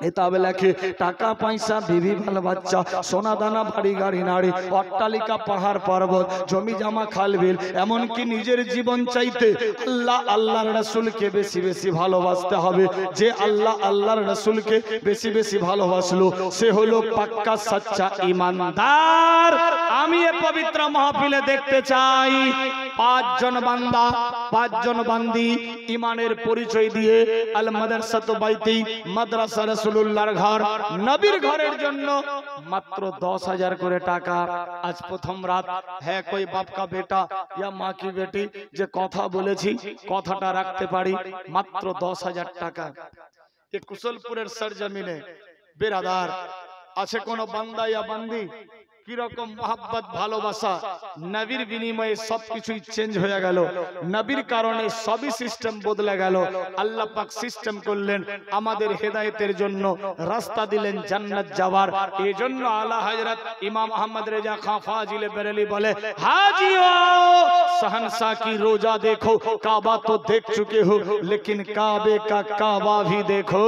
কিতাব লেখে টাকা পয়সা বিবি বাল বাচ্চা সোনা দানা বাড়ি গাড়ি নারী অট্টালিকা পাহাড় পর্বত জমি জামা খাল বিল এমনকি নিজের জীবন চাইতে আল্লাহ আল্লাহর রাসূলকে বেশি বেশি ভালোবাসতে হবে। যে আল্লাহ আল্লাহর রাসূলকে বেশি বেশি ভালোবাসলো সে হলো পাক্কা সাচ্চা ঈমানদার। আমি এই পবিত্র মাহফিলে দেখতে চাই পাঁচজন বান্দা পাঁচজন বান্দি ঈমানের পরিচয় দিয়ে আল মাদ্রাসাতু বাইতি মাদ্রাসা রাসূলুল্লাহর ঘর নবীর ঘরের জন্য মাত্র 10,000 করে টাকা। আজ প্রথম রাত হ্যাঁ কোই বাপ কা বেটা ইয়া মা কি বেটি যে কথা বলেছি কথাটা রাখতে পারি, মাত্র 10,000 টাকা। এই কুশলপুরের সরজমিনে বেরাদার আছে কোন বান্দা ইয়া বান্দি কি রকম মোহাব্বত ভালোবাসা নবীর বিনিময়ে সবকিছুই চেঞ্জ হয়ে গেল, নবীর কারণে সবই সিস্টেম বদলে গেল। আল্লাহ পাক সিস্টেম করলেন আমাদের হেদায়েতের জন্য, রাস্তা দিলেন জান্নাত যাওয়ার। এই জন্য আলা হযরত ইমাম আহমদ রেজা খান ফাজিলে বেরেলি বলে হাজিও শহনशाह की रोजा देखो काबा तो देख चुके हो लेकिन काबे का काबा भी देखो।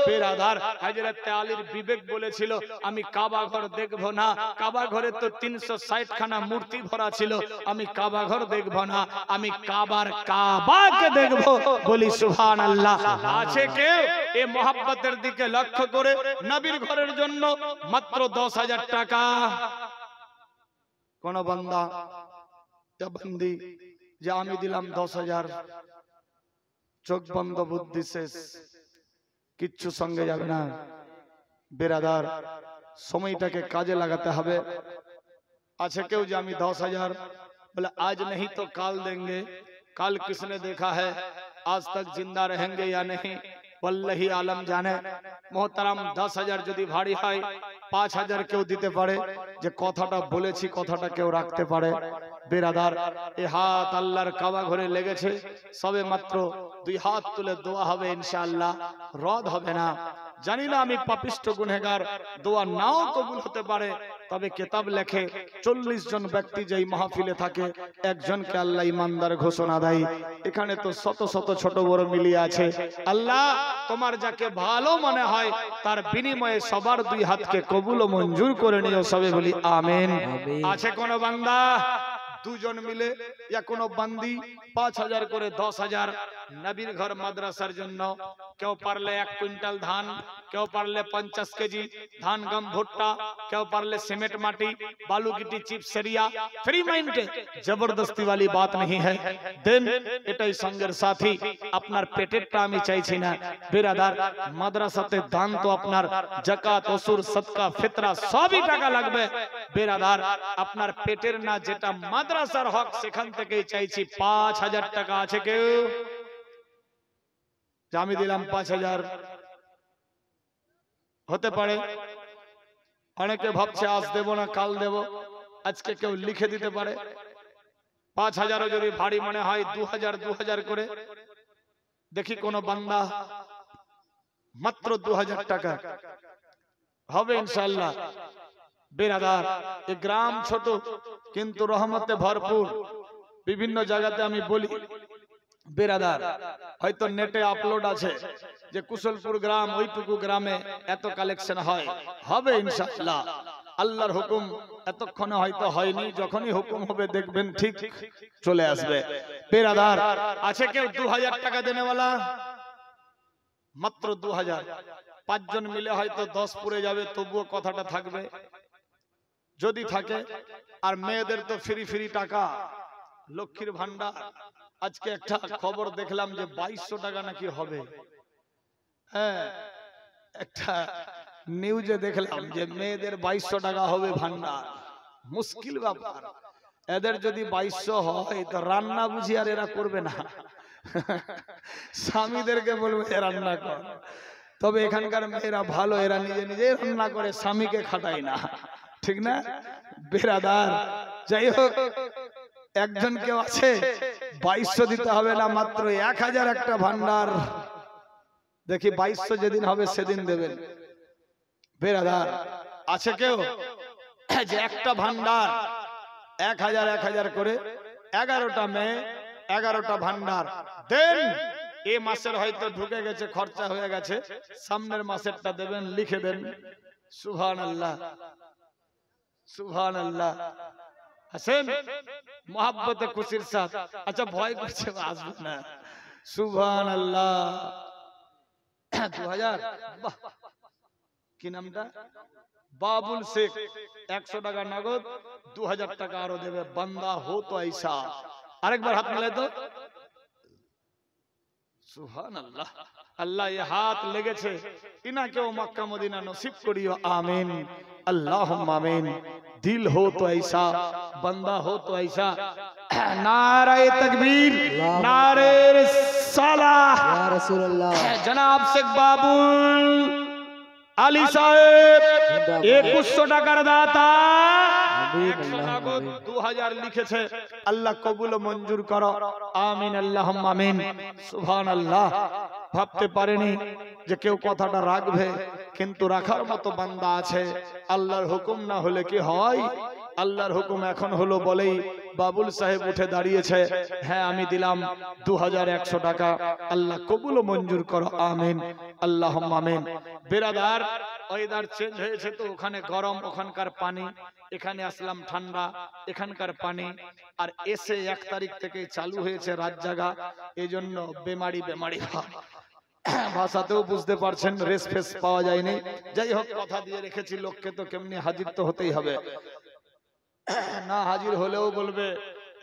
বেরাদার হযরত আলীর বিবেক বলেছিল আমি কাবা ঘর দেখব না, কাবা ঘরে তো 360 খানা মূর্তি ভরা ছিল, আমি কাবা ঘর দেখব না, আমি কাবার কাবাকে দেখব। বলি সুবহানাল্লাহ। আছে কেউ এই মোহাব্বতের দিকে লক্ষ্য করে নবীর ঘরের জন্য মাত্র 10,000 টাকা? কোন বান্দা या बंदी যে আমি দিলাম 10,000 চোখ বন্ধ বুদ্ধি শেষ কিচ্ছু সঙ্গে যাবে না। বেরাদার সময়টাকে কাজে লাগাতে হবে। আছে কেউ যে আমি 10,000 बोले आज नहीं तो काल देंगे, काल किसने देखा है, आज तक जिंदा रहेंगे या नहीं वल्लाही आलम जाने। मोहतरम 10,000 যদি ভারী হয় 5,000 কেউ দিতে পারে, যে কথাটা বলেছি কথাটা কেউ রাখতে পারে। বেরাদার এ হাত আল্লাহর কাবা ঘরে লেগেছে, সবে মাত্র 2 হাত তুলে দোয়া হবে ইনশাআল্লাহ, রদ হবে না। জানি না আমি পাপিষ্ঠ গুনাহগার, দোয়া নাও কবুল হতে পারে, তবে কিতাব লেখে 40 জন ব্যক্তি যেই মাহফিলে থাকে একজনকে আল্লাহ ঈমানদার ঘোষণা দেয়। এখানে তো শত শত ছোট বড় মিলিয়ে আছে। আল্লাহ তোমার যাকে ভালো মনে হয় তার বিনিময়ে সবার 2 হাতকে কবুল ও মঞ্জুর করে নিও, সবে বলি আমিন। আছে কোন বান্দা দুজন মিলে या কোন বান্দি 5,000 করে 10,000 নবীর ঘর মাদ্রাসার জন্য, কেউ পারলে 1 কুইন্টাল ধান, কেউ পারলে 50 কেজি ধান গম ভুট্টা, কেউ পারলে সিমেंट माटी बालू गिट्टी चिप्स सरिया फ्री माइंडे जबरदस्ती वाली बात नहीं है। देन এটাই সঙ্গের সাথী, আপনার পেটেরটা আমি চাইছি না। বেরাদার মাদ্রাসাতে দান তো আপনার যাকাত ওসুর সদকা ফিতরা সবই টাকা লাগবে। বেরাদার আপনার পেটের না, যেটা মাদ্রাসার হক সেখান থেকেই চাইছি 5,000 টাকা। আছে কেউ? আমি দিলাম 5,000 হতে পারে, অনেকে ভাবছে আজ দেব না কাল দেব, আজকে কেউ লিখে দিতে পারে। 5,000 যদি ভারী মনে হয় 2,000 করে দেখি কোন বান্দা, মাত্র 2,000 টাকা হবে ইনশাআল্লাহ। বেরাদার এ গ্রাম ছোট কিন্তু রহমতে ভরপুর। বিভিন্ন জায়গাতে আমি বলি বেরাদার, হয়তো নেটে আপলোড আছে যে কুশলপুর গ্রাম ওইটুকু গ্রামে এত কালেকশন হয়, হবে ইনশাআল্লাহ। আল্লাহর হুকুম এতক্ষণে হয়তো হয়নি, যখনই হুকুম হবে দেখবেন ঠিক চলে আসবে। বেরাদার আছে কেউ 2,000 টাকা দেনেওয়ালা? মাত্র 2,000। 5 জন মিলে হয়তো 10 পুরে যাবে, তবুও কথাটা থাকবে যদি থাকে। আর মেয়েদের তো ফ্রি ফ্রি টাকা, লক্ষ্মীর ভান্ডার। আজকে একটা খবর দেখলাম যে 2200 টাকা নাকি হবে। হ্যাঁ, একটা নিউজে দেখলাম যে মেয়েদের 2200 টাকা হবে ভান্ডার। মুশকিল ব্যাপার। এদের যদি 2200 হয় তো রান্না বুঝি আর এরা করবে না, স্বামীদেরকে বলবে রান্না কর। তবে এখানকার মেয়েরা ভালো, এরা নিজে নিজে রান্না করে, স্বামীকে খাটায় না, ঠিক না বেরাদার? যাই হোক, একজন কেউ আছে 2200 দিতে হবে না, মাত্র 1000 একটা ভান্ডার। দেখি 2200 যেদিন হবে সেদিন দেবেন বেরাদার। আছে কেউ যে একটা ভান্ডার 1000 1000 করে 11টা মেয়ে 11টা ভান্ডার দেন? এই মাসের হয়তো ঢুকে গেছে, খরচা হয়ে গেছে, সামনের মাসেরটা দেবেন, লিখে দেন। সুবহানাল্লাহ সুবহানাল্লাহ। হাসেন মোহাব্বতে খুশির সাথ। আচ্ছা ভয় করছে আসবে না। সুবহানাল্লাহ। 2000, বাহ, কি নামটা? বাবুল শেখ। 100 টাকা নগদ, 2000 টাকা আরো দেবে। বান্দা হো তো ऐसा। আরেকবার হাত মেলে তো। সুবহানাল্লাহ। আল্লাহ এই হাত লেগেছে, ইনাকেও মক্কা মদিনা নসিব করিও, আমিন আল্লাহুম্মা আমিন। দিল হো তো ऐसा, বান্দা হো তো ऐसा। নারায়ে তাকবীর, নারে রিসালাহ, ইয়া রাসূলুল্লাহ। জনাব শেখ বাবুল আলী সাহেব 2100 টাকার দাতা, 100 নগদ 2000 লিখেছে। আল্লাহ কবুল ও মঞ্জুর করো, আমিন আল্লাহুম্মা আমিন। সুবহানাল্লাহ। ভাবতে পারেনি যে কেউ কথাটা রাখবে, কিন্তু রাখার মতো বান্দা আছে। আল্লাহর হুকুম না হলে কি হয়? আল্লাহর হুকুম এখন হলো বলেই বাবুল সাহেব উঠে দাঁড়িয়েছে। হ্যাঁ আমি দিলাম 2100 টাকা। আল্লাহ কবুল ও মঞ্জুর করো, আমিন আল্লাহুম্মা আমিন। বেরাদার, ওয়েদার চেঞ্জ হয়েছে তো, ওখানে গরম, ওখানকার পানি, এখানে আসলাম ঠান্ডা, এখানকার পানি। আর এসে 1 তারিখ থেকে চালু হয়েছে রাত জাগা, এজন্য বেমারি বেমারি ভাষাতেও বুঝতে পারছেন, রেস ফেস পাওয়া যায়নি। যাই হোক, কথা দিয়ে রেখেছি, লোককে তো কেমনি হাজির তো হতেই হবে। না হাজির হলেও বলবে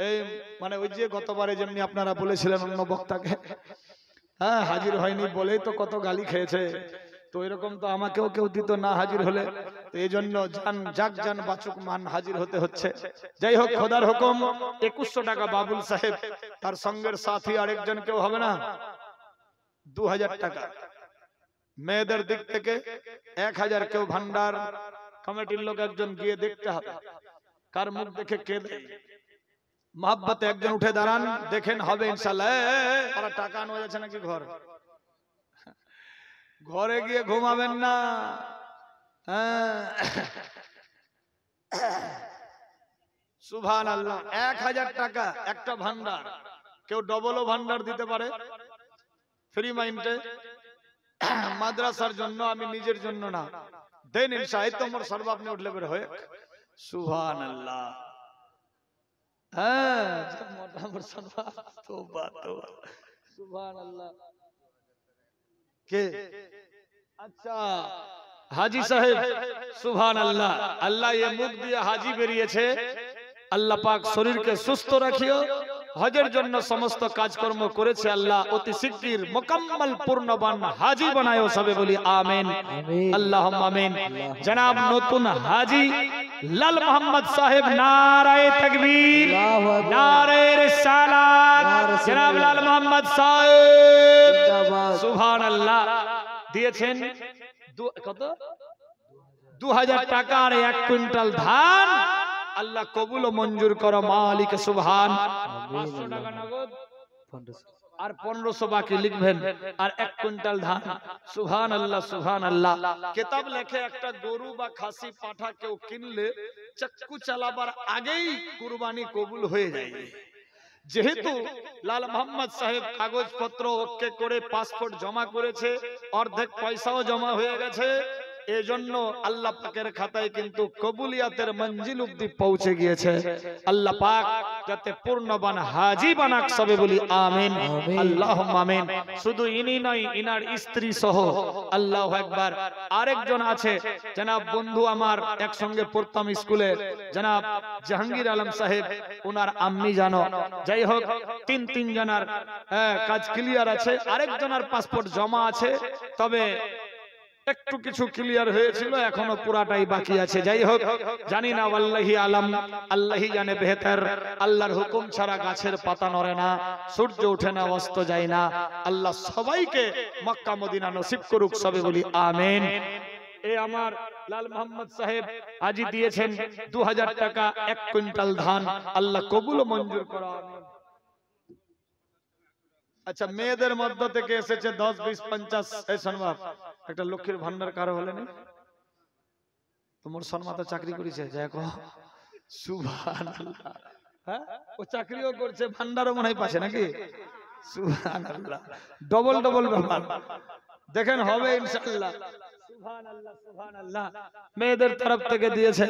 এই মানে ওই যে গতবারে যেমনি আপনারা বলেছিলেন অন্য বক্তাকে, হ্যাঁ হাজির হয়নি বলেই তো কত গালি খেয়েছে। তো এরকম তো আমাকেও কেউ দিত না হাজির হলে। তো এই জন্য জান যাক জান বাচুক মান হাজির হতে হচ্ছে। যাই হোক, খোদার হুকুম 2100 টাকা বাবুল সাহেব, তার সঙ্গের সাথী আরেকজন কেউ হবে না 2000 টাকা। মেয়েদের দিক থেকে 1000 কেউ ভান্ডার কমিটির লোক একজন গিয়ে দেখতে হবে কার মুখ দেখে কে দেয়। মহাব্বতে একজন উঠে দাঁড়ান, দেখেন হবে ইনশাআল্লাহ। আর টাকা আনো যাচ্ছে নাকি ঘরে গিয়ে ঘুমাবেন না। সুবহানাল্লাহ। 1000 টাকা একটা ভান্ডার। কেউ ডবলও ভান্ডার দিতে পারে ফ্রি মাইন্ডে, মাদ্রাসার জন্য, আমি নিজের জন্য না। দেন ইনশাআল্লাহ। তোমার সর্ব আপনি উঠলে বের হয়ে। সুবহানাল্লাহ। হ্যাঁ মোটামুটি সর্ব তোবা তোবা। সুবহানাল্লাহ। কে? আচ্ছা হাজী সাহেব। সুবহানাল্লাহ। আল্লাহ এই মুখ দিয়ে হাজী বেরিয়েছে, আল্লাহ পাক শরীরকে সুস্থ রাখিও। হজের জন্য সমস্ত কাজকর্ম করেছে, আল্লাহ অতি শিগগির মুকাম্মাল পূর্ণবান হাজী বানায়ো, সবে বলি আমিন আল্লাহুম্মা আমিন। জনাব নতুন হাজী লাল মোহাম্মদ সাহেব, নারায়ে তাকবীর, নারায়ে রিসালাত। জনাব লাল মোহাম্মদ সাহেব সুবহানাল্লাহ দিয়েছেন কত? 2000 টাকা আর 1 কুইন্টাল ধান। আল্লাহ কবুল ও মঞ্জুর করো, মালিক সুবহান। 500 টাকা নগদ আর 1500 বাকি লিখবেন, আর 1 কুইন্টাল ধান। সুবহানাল্লাহ সুবহানাল্লাহ। কিতাব লেখে একটা গরু বা খাসি পাঠা কেউ কিনলে চাক্কু চালাবার আগেই কুরবানি কবুল হয়ে যায়। যেহেতু লাল মোহাম্মদ সাহেব কাগজপত্র ওকে করে পাসপোর্ট জমা করেছে, অর্ধেক পয়সাও জমা হয়ে গেছে, এজন্য আল্লাহ পাকের খাতায় কিন্তু কবুলিয়াতের মঞ্জিল অবধি পৌঁছে গিয়েছে। আল্লাহ পাক যাতে পূর্ণবান হাজী বানাক, সবে বলি আমিন আল্লাহুম্মা আমিন। শুধু ইনি নয়, ইনার স্ত্রী সহ। আল্লাহু আকবার। আরেকজন আছে জনাব বন্ধু আমার, একসঙ্গে পড়তাম স্কুলে, জনাব জাহাঙ্গীর আলম সাহেব, ওনার আম্মি জানো। যাই হোক, তিন জনার কাজ ক্লিয়ার আছে, আরেকজনের পাসপোর্ট জমা আছে। তবে একটু কিছু ক্লিয়ার হয়েছিল, এখনো পুরাটাই বাকি আছে। যাই হোক, জানি না, ওয়াল্লাহি আলাম, আল্লাহই জানে বেহতর। আল্লাহর হুকুম ছাড়া গাছের পাতা নড়ে না, সূর্য ওঠে না, অস্ত যায় না। আল্লাহ সবাইকে মক্কা মদিনা নসিব করুক, সবে বলি আমিন। এই আমার লাল মোহাম্মদ সাহেব আজি দিয়েছেন 2000 টাকা, 1 কুইন্টাল ধান। আল্লাহ কবুল ও মঞ্জুর করো, আমিন। আচ্ছা, মেয়েদের মধ্য থেকে এসেছে 10, 20, 50। এই শোনবাব, একটা লক্ষ্মীর ভান্ডার কারো হলে না? তোমার সন্মাতা চাকরি করেছে, দেখো সুবহানাল্লাহ। হ্যাঁ, ও চাকরিও করছে, ভান্ডারও মনে হয় পাচ্ছে নাকি? সুবহানাল্লাহ, ডবল ডবল ব্যাপার। দেখেন, হবে ইনশাআল্লাহ। সুবহানাল্লাহ, সুবহানাল্লাহ। মেয়েদের তরফ থেকে দিয়েছে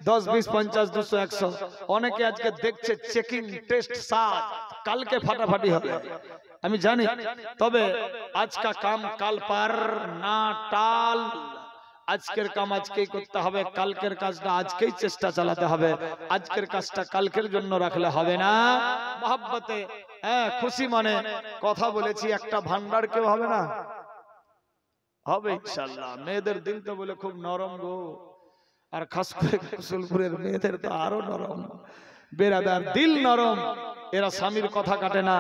10, 20, 50, 200, 100। অনেকে আজকে দেখছে চেকিং টেস্ট সাজ, কালকে ফাটাফাটি হবে আমি জানি, তবে আজকা কাম কাল পার না টাল। আজকের কাম আজকেই করতে হবে, কালকের কাজটা আজকেই চেষ্টা চালাতে হবে। আজকের কাজটা কালকের জন্য রাখলে হবে না। মহব্বতে, হ্যাঁ, খুশি মনে কথা বলেছি, একটা ভান্ডার কেউ হবে না? হবে ইনশাআল্লাহ। মেয়েদের দিল তো বলে খুব নরম গো, আর খাস করে কুসুলপুরের মেয়েদের তো আরো নরম। বেরাদার, দিল নরম, এরা স্বামীর কথা কাটে না,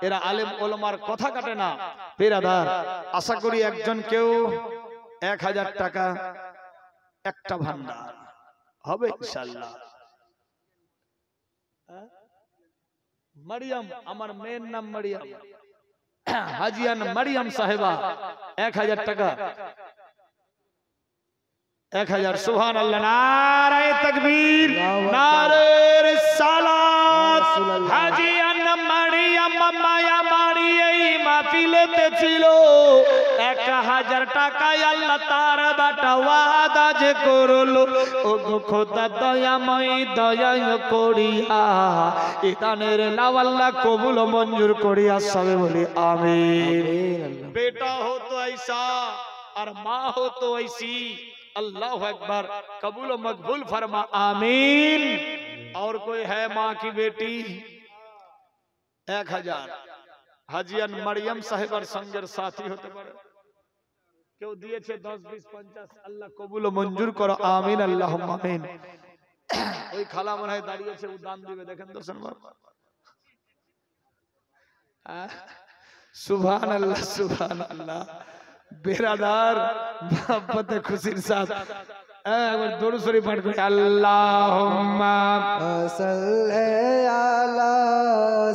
এরা আলেম ওলামার কথা কাটে না। বেরাদার, আশা করি একজন কেউ 1000 টাকা, একটা ভান্ডার হবে ইনশাআল্লাহ। মারিয়াম, আমার মেয়ের নাম মারিয়াম, হাজিয়ান মারিয়াম সাহেবা, 1000 টাকা, 1000। সুবহানাল্লাহ, নারায়ে তাকবীর, নারে রিসালাত। হাজিয়ান মারিয়াম মায়া মারি এই মাহফিলেতে ছিল, 1000 টাকায় আল্লাহ তার বাটা ওয়াদা যে করলো। ও গো খোদা দয়াময়, দয়া করিয়া এই দানের নাও আল্লাহ কবুল ও মঞ্জুর করিয়া, সবে বলি আমিন। बेटा हो तो ऐसा और माँ हो तो ऐसी, अल्लाह अकबर, कबूल व मकबूल फरमा, आमीन। और कोई है माँ की बेटी? 1000 হাজিয়ান মারিয়াম সাহেবার সঙ্গের সাথী হতে পারে। কেউ দিয়েছে 10, 20, 50, আল্লাহ কবুল ও মঞ্জুর করো, আমিন, আল্লাহুম্মা আমিন। ওই খালা মনে হয় দাঁড়িয়েছে, ও দান দিবে, দেখেন তো শোনবাব। সুবহানাল্লাহ, সুবহানাল্লাহ। বেরাদার, মোহব্বতে খুশির সাথ একবার দরুদ শরীফ পাঠ করি। আল্লাহুম্মা সাল্লি আলা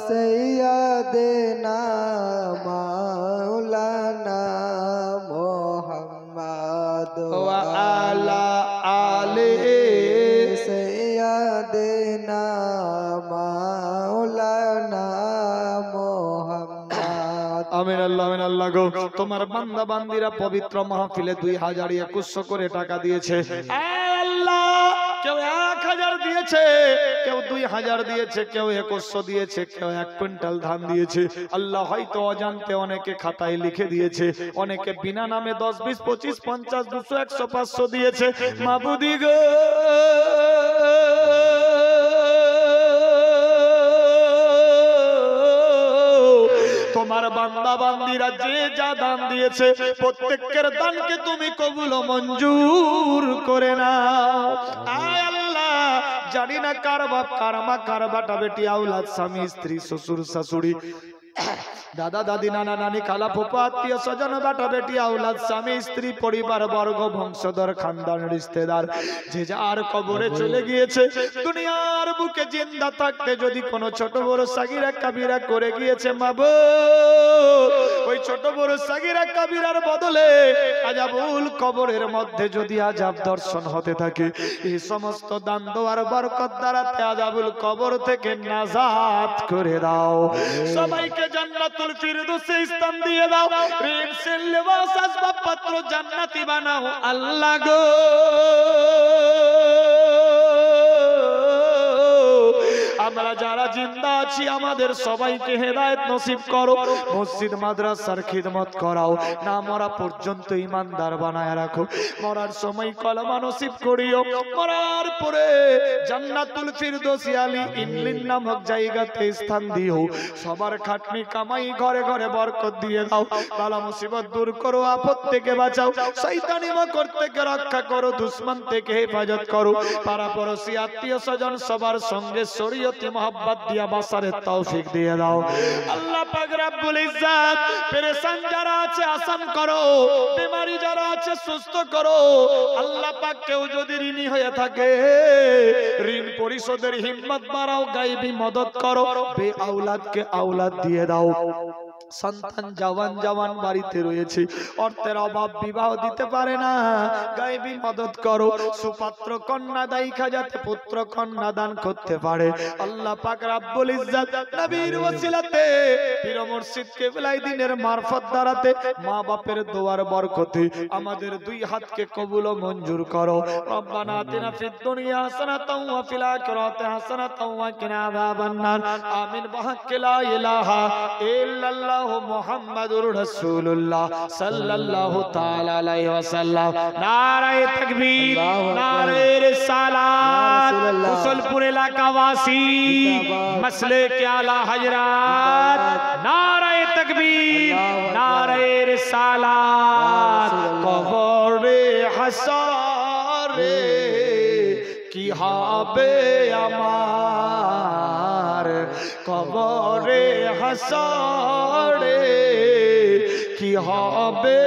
সাইয়্যিদিনা মাওলানা মুহাম্মদ ওয়া আলা আলি সাইয়্যিদিনা মাওলানা মুহাম্মদ। আমিন আল্লাহ, আমিন আল্লাহ গো। তোমার বান্দা বান্দিরা পবিত্র মাহফিলে 2021 করে টাকা দিয়েছে। আল্লাহ, কেউ 1000 দিয়েছে, কেউ 2000 দিয়েছে, কেউ 2100 দিয়েছে, কেউ 1 কুইন্টাল ধান দিয়েছে। আল্লাহ হয়তো অজান্তে অনেকে খাতায় লিখে দিয়েছে, অনেকে বিনা নামে 10, 20, 25, 50, 200, 100, 500 দিয়েছে। মাবুদি গো, তোমার বান্দা বান্দিরা যে যা দান দিয়েছে, প্রত্যেকের দানকে তুমি কবুল ও মঞ্জুর করে নাও। আয় আল্লাহ, জানি না কার বাপ, কার মা, কার বাটা বেটি, আওলাদ, স্বামী, স্ত্রী, শ্বশুর শাশুড়ি, দাদা দাদি, নানা নানি, খালা ফুফা, আত্মীয় স্বজন, বাটা বেটি, আওলাদ, স্বামী, স্ত্রী, পরিবার বর্গ, বংশধর, খানদান, রিশতেদার, যে যার কবরে চলে গিয়েছে। দুনিয়ার বুকে জিন্দা থাকতে যদি কোনো ছোট বড় সাগিরা কাবিরা করে গিয়েছে, মাবুদ, ওই ছোট বড় সাগিরা কাবিরার বদলে আযাবুল কবরের মধ্যে যদি আযাব দর্শন হতে থাকে, এই সমস্ত দান দোয়ার বরকত দ্বারা আযাবুল কবর থেকে নাজাত করে দাও। সবাইকে জান্নাতুল ফিরদৌসে স্থান দিয়ে দাও। রিনসের লিবাস, আসবাব পত্র জান্নাতি বানাও আল্লাহ গো। আমরা যারা জিন্দা আছি, আমাদের সবাইকে হেদায়েত নসিব করো, মসজিদ মাদ্রাসার খিদমত করাও, না মরা পর্যন্ত ইমানদার বানায় রাখো, মরার সময় কলমা নসিব করিও, মরার পরে জান্নাতুল ফিরদৌসি আলী ইল্লিন নামক জায়গাতে স্থান দিও। সবার খাটনি কামাই ঘরে ঘরে বরকত দিয়ে দাও। বালা মুসিবত দূর করো, আপদ থেকে বাঁচাও, শয়তানি মকর থেকে রক্ষা করো, দুশমন থেকে হেফাজত করো। পাড়া পড়শি আত্মীয় স্বজন সবার সঙ্গে শরীয়তি মহব্বত দিয়া বাসারের তৌফিক দিয়ে দাও। আল্লাহ পাক রব্বুল ইজ্জত পেরেশান যারা আছে আসান করো, বিমারি যারা আছে সুস্থ করো। আল্লাহ পাক কেউ যদি ঋণী হয়ে থাকে ঋণ পরিশোধের হিম্মত বাড়াও, গায়বী মদত করো, বে আওলাদকে আওলাদ দিয়ে দাও। সন্তান জওয়ান জওয়ান বাড়িতে রয়েছে, অর্থের অভাব, বিবাহ দিতে পারে না, গায়বী মদত করো। সুপাত্র কন্যা দায়িকা যাতে পুত্র কন্যা দান করতে পারে। আল্লাহ পাক রব্বুল ইজ্জত নবীর ওসিলাতে পীর মুর্শিদ কিবলাই দ্বীনের মারফত দ্বারাতে মা বাপের দোয়ার বরকতে আমাদের দুই হাতকে কবুল ও মঞ্জুর করো। রব্বানা আতিনা ফিদ দুনিয়া হাসানাতাও ওয়া ফিল আখিরাতি হাসানাতাও ওয়া কিনা আযাবান নার। আমিন বিহাক্কি লা ইলাহা ইল্লাল্লাহ মুহাম্মাদুর রাসূলুল্লাহ সাল্লাল্লাহু তাআলা আলাইহি ওয়াসাল্লাম। নারায়ে তাকবীর, নারায়ে রিসালাত। কুশলপুর এলাকাবাসী, মসলে কে আলা হযরত, নারায়ে তাকবীর, নারায়ে রিসালাত। কবরে হাসরে কি হবে আমার, কবরে হাসরে কি হবে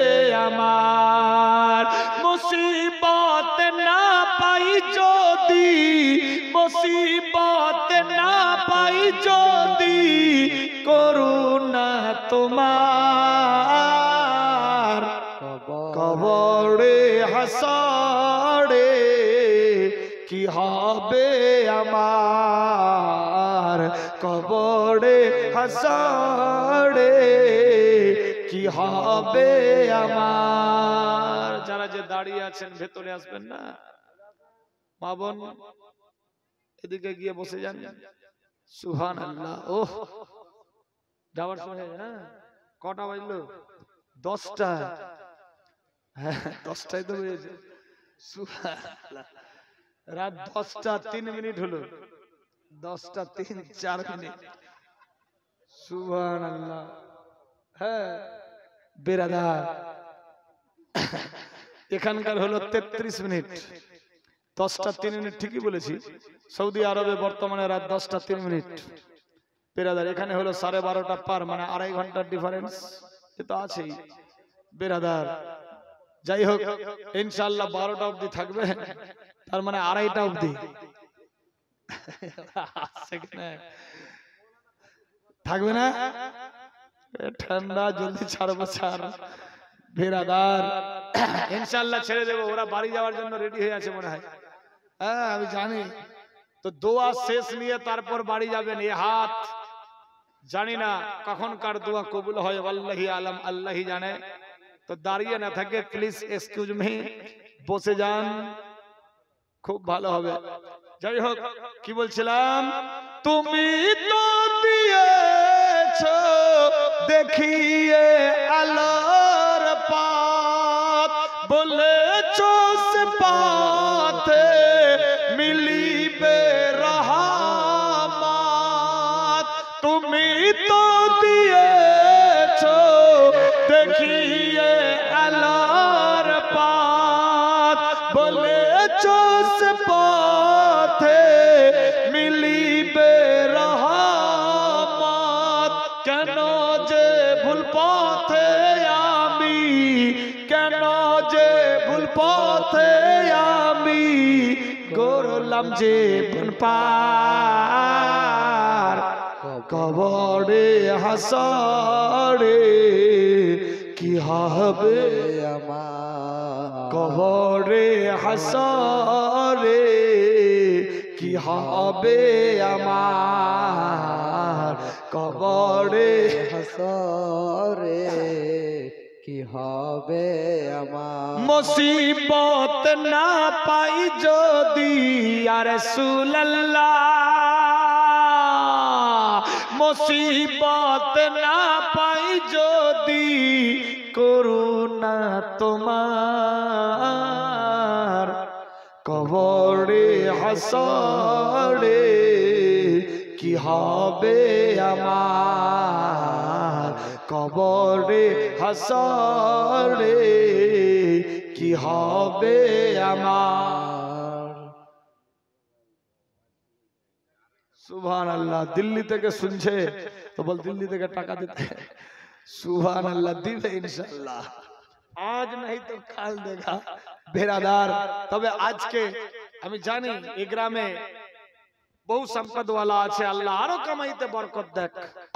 আমার। মুসিবত না পাই যদি, মুসিবত না পাই যদি, করুণা তোমার, কবরে হাসরে কি হবে আমার, কবরে হাসরে কি হবে আমার। যারা যে দাঁড়িয়ে আছেন ভেতরে আসবেন না, মা বোন এদিকে গিয়ে বসে যান। সুবহানাল্লাহ। ওহ, যাওয়ার সময় হ্যাঁ কটা বাজলো? 10টা। হ্যাঁ 10টাই তো হয়েছে। সুবহানাল্লাহ। রাত 10টা 3 মিনিট হলো, 10টা 3-4 মিনিট। সুবহানাল্লাহ। হ্যাঁ বেরাদার, এখানকার হলো 33 মিনিট, 10টা 3 মিনিট ঠিকই বলেছি। সৌদি আরবে বর্তমানে রাত 10টা 3 মিনিট। বেরাদার এখানে হলো 12:30 পার, মানে 2.5 ঘন্টার ডিফারেন্স এ তো আছেই। বেরাদার যাই হোক, ইনশাআল্লাহ 12টা অবধি থাকবে, তার মানে 2:30টা অবধি থাকবে না। ঠান্ডা জলদি ছাড়বো, ছাড় বেরাদার। ইনশাআল্লাহ ছেড়ে দেবো, ওরা বাড়ি যাওয়ার জন্য রেডি হয়ে আছে মনে হয়। হ্যাঁ আমি জানি তো। দোয়া শেষ নিয়ে তারপর বাড়ি যাবেন। এ হাত জানি না কখন কার দোয়া কবুল হয়, আল্লাহি আলম, আল্লাহি জানে। তো দাঁড়িয়ে না থাকে প্লিজ, এক্সকিউজ মি, বসে যান, খুব ভালো হবে। যাই হোক কি বলছিলাম, তুমি তো দিয়েছো দেখিয়ে আলোর পথ, বলেছো সে পথে মিলিবে রহমত। তুমি তো দিয়েছো দেখিয়ে আলোর পথ, বলেছো সে পথে মিলিবে রহমত। কেন যে ভুল পথে আমি, কেন যে ভুল পথে আমি গড়লাম যে পার, কবরে হাসরে কি হবে আমার, কবরে হাসরে কি হবে আমার, কবরে হাসরে কি হবে আমার। মুসিবত না পাই যদি ইয়া রাসূলুল্লাহ, মুসিবত না পাই যদি করুণা তোমার, কবরে হাসরে কি হবে আমার, কবরে হাসরে কি হবে আমার। সুবহানাল্লাহ। দিল্লি থেকে শুনছে তো বল দিল্লি থেকে টাকা দিতে। সুবহানাল্লাহ, দিবে ইনশাআল্লাহ, আজ नहीं তো কাল দেगा বেরাদার। তবে আজকে আমি জানি এই গ্রামে বহু সম্পদওয়ালা আছে, আল্লাহ আরো কামাইতে বরকত দেখ,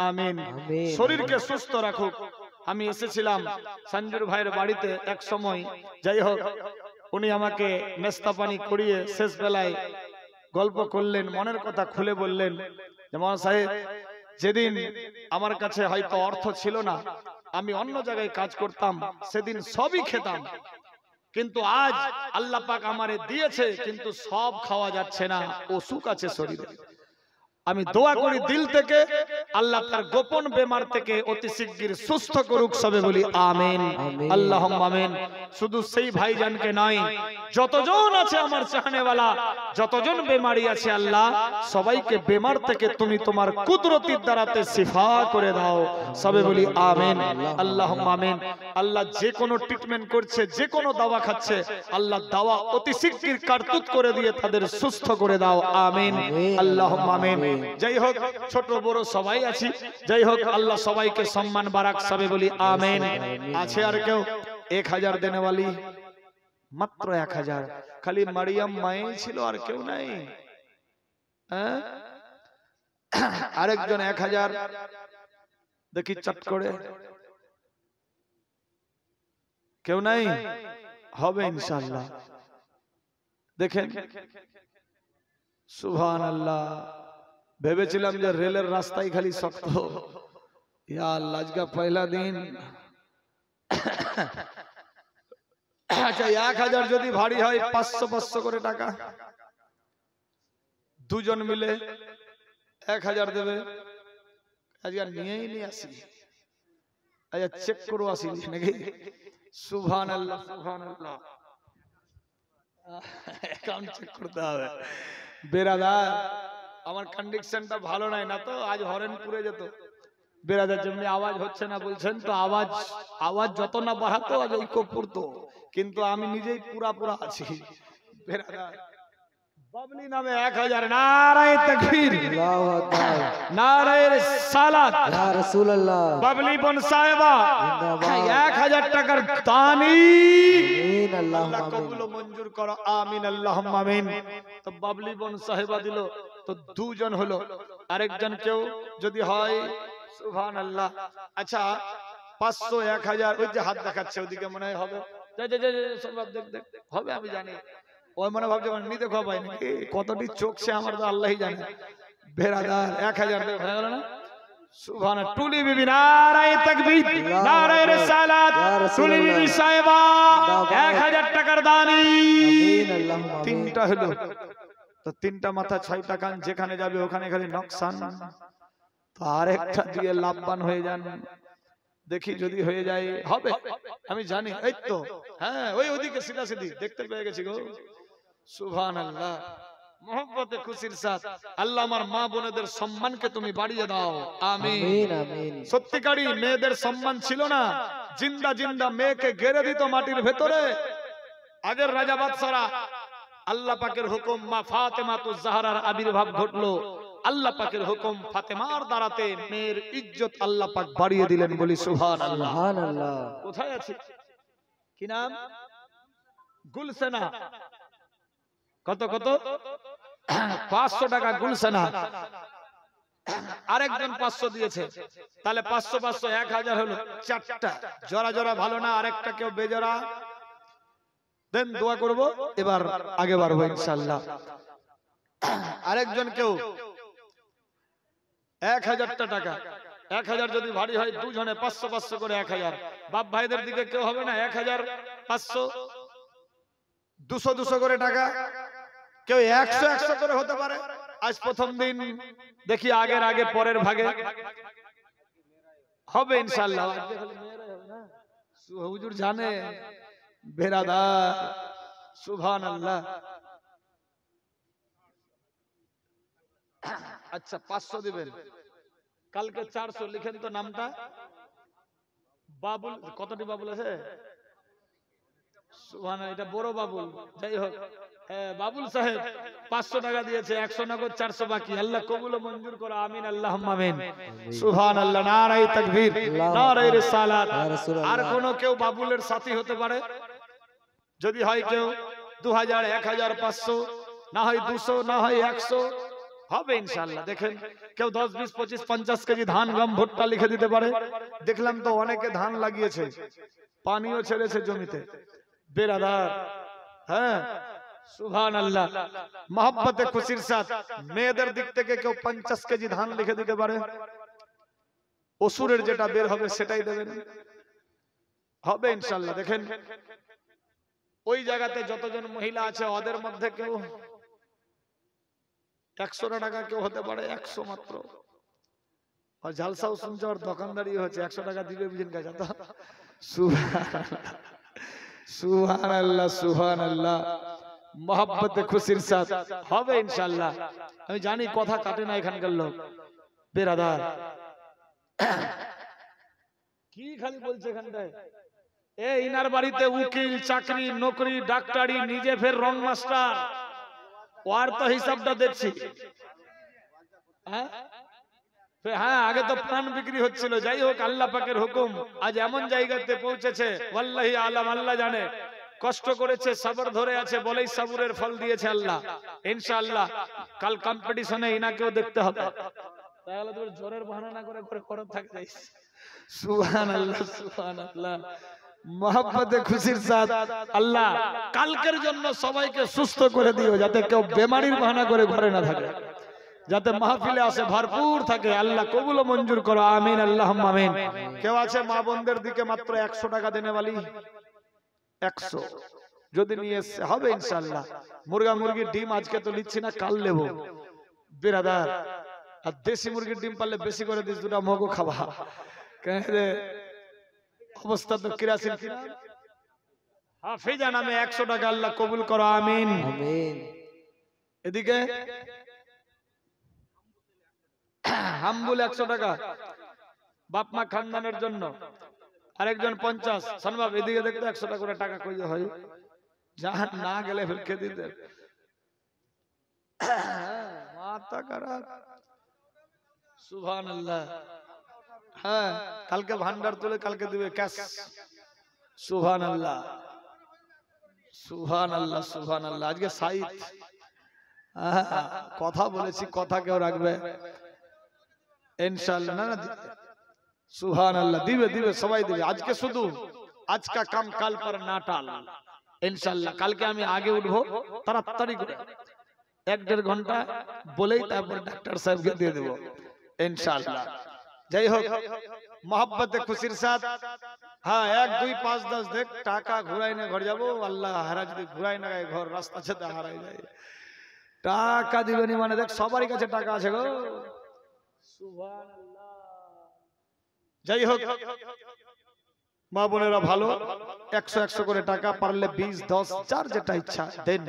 আমিন। আমিন। শরীরকে সুস্থ রাখুক। আমি এসেছিলাম সঞ্জুর ভাইয়ের বাড়িতে এক সময়, যাই হোক উনি আমাকে নাস্তা পানি করিয়ে শেষ বেলায় গল্প করলেন, মনের কথা খুলে বললেন যে মৌলানা সাহেব, যেদিন আমার কাছে হয়তো অর্থ ছিল না, আমি অন্য জায়গায় কাজ করতাম, সেদিন সবই খেতাম, কিন্তু আজ আল্লাহ পাক আমারে দিয়েছে, কিন্তু সব খাওয়া যাচ্ছে না, অসুখ আছে শরীরে। আমি দোয়া করি দিল থেকে, আল্লাহ তার গোপন বেমার থেকে অতি শিগগির সুস্থ করুক, সবে বলি আমিন, আমিন। আল্লাহুম্মা আমিন। শুধু সেই ভাইজানকে নয়, যতজন আছে আমার চাহনেওয়ালা, যতজন বেমারি আছে আল্লাহ সবাইকে বেমার থেকে তুমি তোমার কুদরতির দ্বারাতে শিফা করে দাও, সবে বলি আমিন, আল্লাহুম্মা আমিন। আল্লাহ যে কোনো ট্রিটমেন্ট করছে, যে কোনো দাওয়া খাচ্ছে, আল্লাহ দাওয়া অতি শিগগির কারতুত করে দিয়ে তাদের সুস্থ করে দাও, আমিন, আল্লাহুম্মা আমিন। যাই হোক ছোট বড় সবাই আছি, যাই হোক আল্লাহ সবাইকে সম্মান বারাক, সবে বলি আমিন। আছে আর কেউ 1000 দেনেওয়ালি? মাত্র 1000, খালি মারিয়াম মাই ছিল, আর কেউ নাই। হ্যাঁ, আরেকজন 1000 দেখি চট করে, কেউ নাই? হবে ইনশাআল্লাহ। দেখেন সুবহানাল্লাহ, ভেবেছিলাম যে রেলের রাস্তায় খালি শক্ত, ইয়া আল্লাহ আজকে পয়লা দিন। আচ্ছা 1000 যদি ভারী হয় 500 করে টাকা, দুজন মিলে 1000 দেবে। আজকে নিয়েই নিয়ে আসি, আচ্ছা চেক করো আসি নাকি? সুবহানাল্লাহ, সুবহানাল্লাহ, অ্যাকাউন্ট চেক করতে হবে। বেরাদার আমার কন্ডিশনটা ভালো নাই, না তো আজ হরেন পুরে যেত। বেরাদার যেমনি আওয়াজ হচ্ছে না বলছেন, তো আওয়াজ যত না বাড়াতো আজ ঐক্য পড়তো, কিন্তু আমি নিজেই পুরা আছি। বেরাদার বাবলি নামে 1000, নারায়ে তাকবীর, আল্লাহু আকবার, নারায়ে রিসালাত, ইয়া রাসূলুল্লাহ, বাবলি বোন সাহেবা জিন্দাবাদ। 1000 টাকার দানি, আমিন, আল্লাহ আল্লাহুম্মা কবুল ও মঞ্জুর করো, আমিন, আল্লাহুম্মা আমিন। তো বাবলি বোন সাহেবা দিল, তো দুজন হলো, আরেকজন কেউ যদি হয়, সুবহানাল্লাহ। আচ্ছা 500 1000, ওই যে হাত দেখাচ্ছে ওদিকে মনে হয় হবে, সব দেখ হবে, আমি জানি। ওই মনে ভাবছে নি দেখো ভাই নাকি, কতটি চোখ সে আমার তো আল্লাহই জানে। বেরাদার 1000 দেখ হয়ে গেল না? সুবহানাল্লাহ। টুলি বিবি নারায়ে তাকবীর, নারায়ে রিসালাত, টুলি বিবি সাহেবা 1000 টাকার দানি। আমিন, আল্লাহুম্মা আমিন। তিনটা হলো, তো তিনটা মাথা 6টা কান, যেখানে যাবে ওখানে খালি নকশান, তো আরেকটা দিয়ে লাভবান হয়ে যান। দেখি যদি হয়ে যায়, হবে আমি জানি। এই তো হ্যাঁ, ওইদিকে সিধা সিধি দেখতে পেয়ে গেছি গো। সুবহানাল্লাহ। মহব্বতে খুশির সাথ আল্লাহ আমার মা বোনেদের সম্মানকে তুমি বাড়িয়ে দাও, আমিন, আমিন, আমিন। সত্যিকারী মেয়েদের সম্মান ছিল না, জিন্দা জিন্দা মেয়েকে গেড়ে দিত মাটির ভেতরে। আগের রাজা বাদশারা, আল্লাহ পাকের হুকুম মা ফাতেমাতুজ জাহরার আবির্ভাব ঘটলো, আল্লাহ পাকের হুকুম ফাতেমার দ্বারাতে মেয়ের ইজ্জত আল্লাহ পাক বাড়িয়ে দিলেন, বলি সুবহানাল্লাহ। সুবহানাল্লাহ। কোথায় আছে, কি নাম? গুলসেনা। কত 500 টাকা গুলসেনা। আরেকজন 500 দিয়েছে, তাহলে 500 1000 হলো, 4টা জরা জরা ভালো না, আরেকটা কেউ বেজরা দেন, দোয়া করব, এবার আগে বাড়বো ইনশাআল্লাহ। আরেকজন কেউ 1000 টাকা, 1000 যদি ভারী হয়, দুজনে 500 করে 1000। বাপ ভাইদের দিকে কেউ হবে না? 1000 500 200 করে টাকা, কেউ 100 করে হতে পারে। আজ প্রথম দিন, দেখি আগের আগে পরের ভাগে হবে ইনশাআল্লাহ। হুজুর জানে বেরাদার, সুবহানাল্লাহ। আচ্ছা 500 দিবেন, কালকে 400 লিখেন তো নামটা। বাবুল, কতটি বাবুল আছে? সুবহানাল্লাহ, এটা বড় বাবুল। যাই হোক, হ্যাঁ বাবুল সাহেব 500 টাকা দিয়েছে, 100 নগদ 400 বাকি। আল্লাহ কবুল ও মঞ্জুর করো, আমিন আল্লাহুম্মা আমিন। সুবহানাল্লাহ, নারায়ে তাকবীর, নারায়ে রিসালাত। আর কোন কেউ বাবুলের সাথী হতে পারে? যদি হয় কেউ 2000, 1000, 500, না হয় 200, না হয় 100, হবে ইনশাআল্লাহ। দেখেন কেউ 10, 20, 25, 50 কেজি ধান, গম, ভুট্টা লিখে দিতে পারে। দেখলাম তো অনেকে ধান লাগিয়েছে, পানিও ছেড়েছে জমিতে। বেরাদার, হ্যাঁ সুবহানাল্লাহ, মহব্বতে খুশির সাথ মেয়েদের দিক থেকে কেউ 50 কেজি ধান লিখে দিতে পারে। অসুরের যেটা বের হবে সেটাই দেবেন, হবে ইনশাআল্লাহ। দেখেন ওই জায়গাতে যতজন মহিলা আছে ওদের মধ্যে কেউ 100 টাকা কেউ হতে পারে, 100 মাত্র। আর জালসাও শুনছে, আর দোকানদারি হচ্ছে, 100 টাকা দিবে বুঝেন কাছে তো। সুবহানাল্লাহ, সুবহানাল্লাহ, মহব্বতে খুশির সাথ হবে ইনশাআল্লাহ। আমি জানি কথা কাটে না এখানকার লোক। বেরাদার কি খালি বলছে এখানটায়, ইনার বাড়িতে উকিল, চাকরি, নকরি, ডাক্তারি, নিজে ফের রং মাস্টার, ওর তো হিসাবটা দেখছি। হ্যাঁ আগে তো প্রাণ বিক্রি হচ্ছিল। যাই হোক, আল্লাহ পাকের হুকুম আজ এমন জায়গাতে পৌঁছেছে, ওয়াল্লাহি আলাম, আল্লাহ জানে। কষ্ট করেছে, সবর ধরে আছে বলেই সবরের ফল দিয়েছে আল্লাহ। ইনশাআল্লাহ কাল কম্পিটিশনে ইনাকেও দেখতে হবে। তাহলে তোর জোরের বাহানা না করে করে থাক যাইস। সুবহানাল্লাহ, সুবহানাল্লাহ, মহব্বতে খুশির সাথ আল্লাহ কালকের জন্য সবাইকে সুস্থ করে দিও, যাতে কেউ বেমারির বাহানা করে ঘরে না থাকে, যাতে মাহফিলে আসে ভরপুর থাকে। আল্লাহ কবুল ও মঞ্জুর করো, আমিন আল্লাহুম্মা আমিন। কেউ আছে মা বোনদের দিকে মাত্র 100 টাকা দেনে वाली? 100 যদি নিয়ে এসে হবে ইনশাআল্লাহ। মুরগা মুরগির ডিম আজকে তো নিচ্ছি না, কাল নেব বিরাদার। আর দেশি মুরগির ডিম পারলে বেশি করে দিস, দুটা মগো খাবা। কেন অবস্থা তো কিরাসিন কিনা। হাফিজা নামে 100 টাকা, আল্লাহ কবুল করো, আমিন আমিন। এদিকে হাম্বুল 100 টাকা বাপ মা খানদানের জন্য। আরেকজন 50। সনবাব এদিকে দেখতে 100 টাকা করে টাকা কই হয়, জাহান না গেলে ফেলকে দিতে। মাথা খারাপ। সুবহানাল্লাহ, হ্যাঁ কালকে ভান্ডার তুলে কালকে দিবে ক্যাশ। সুবহানাল্লাহ, সুবহানাল্লাহ, সুবহানাল্লাহ। আজকে সাইদ কথা বলেছি, কথা কেউ রাখবে ইনশাআল্লাহ। না না, সুবহানাল্লাহ, দিবে দিবে, সবাই দিবে। আজকে শুধু আজকা কাম কাল পর না টাল ইনশাআল্লাহ। কালকে আমি আগে উঠবো তাড়াতাড়ি করে, 1-1.5 ঘন্টা বলেই তারপর ডাক্তার সাহেবকে দিয়ে দেব ইনশাআল্লাহ। যাই হোক, মহব্বতে খুশির সাথ, হ্যাঁ 1, 2, 5, 10 দেখ টাকা ঘুরাই না ঘর যাবো। আল্লাহ হারা যদি ঘুরাই না গায়ে ঘর রাস্তা ছেদে হারাই যায়। টাকা দিবেনি মানে দেখ সবারই কাছে টাকা আছে গো। সুবহানাল্লাহ। যাই হোক, মা বোনেরা ভালো, 100 করে টাকা, পারলে 20, 10, যার যেটা ইচ্ছা দেন।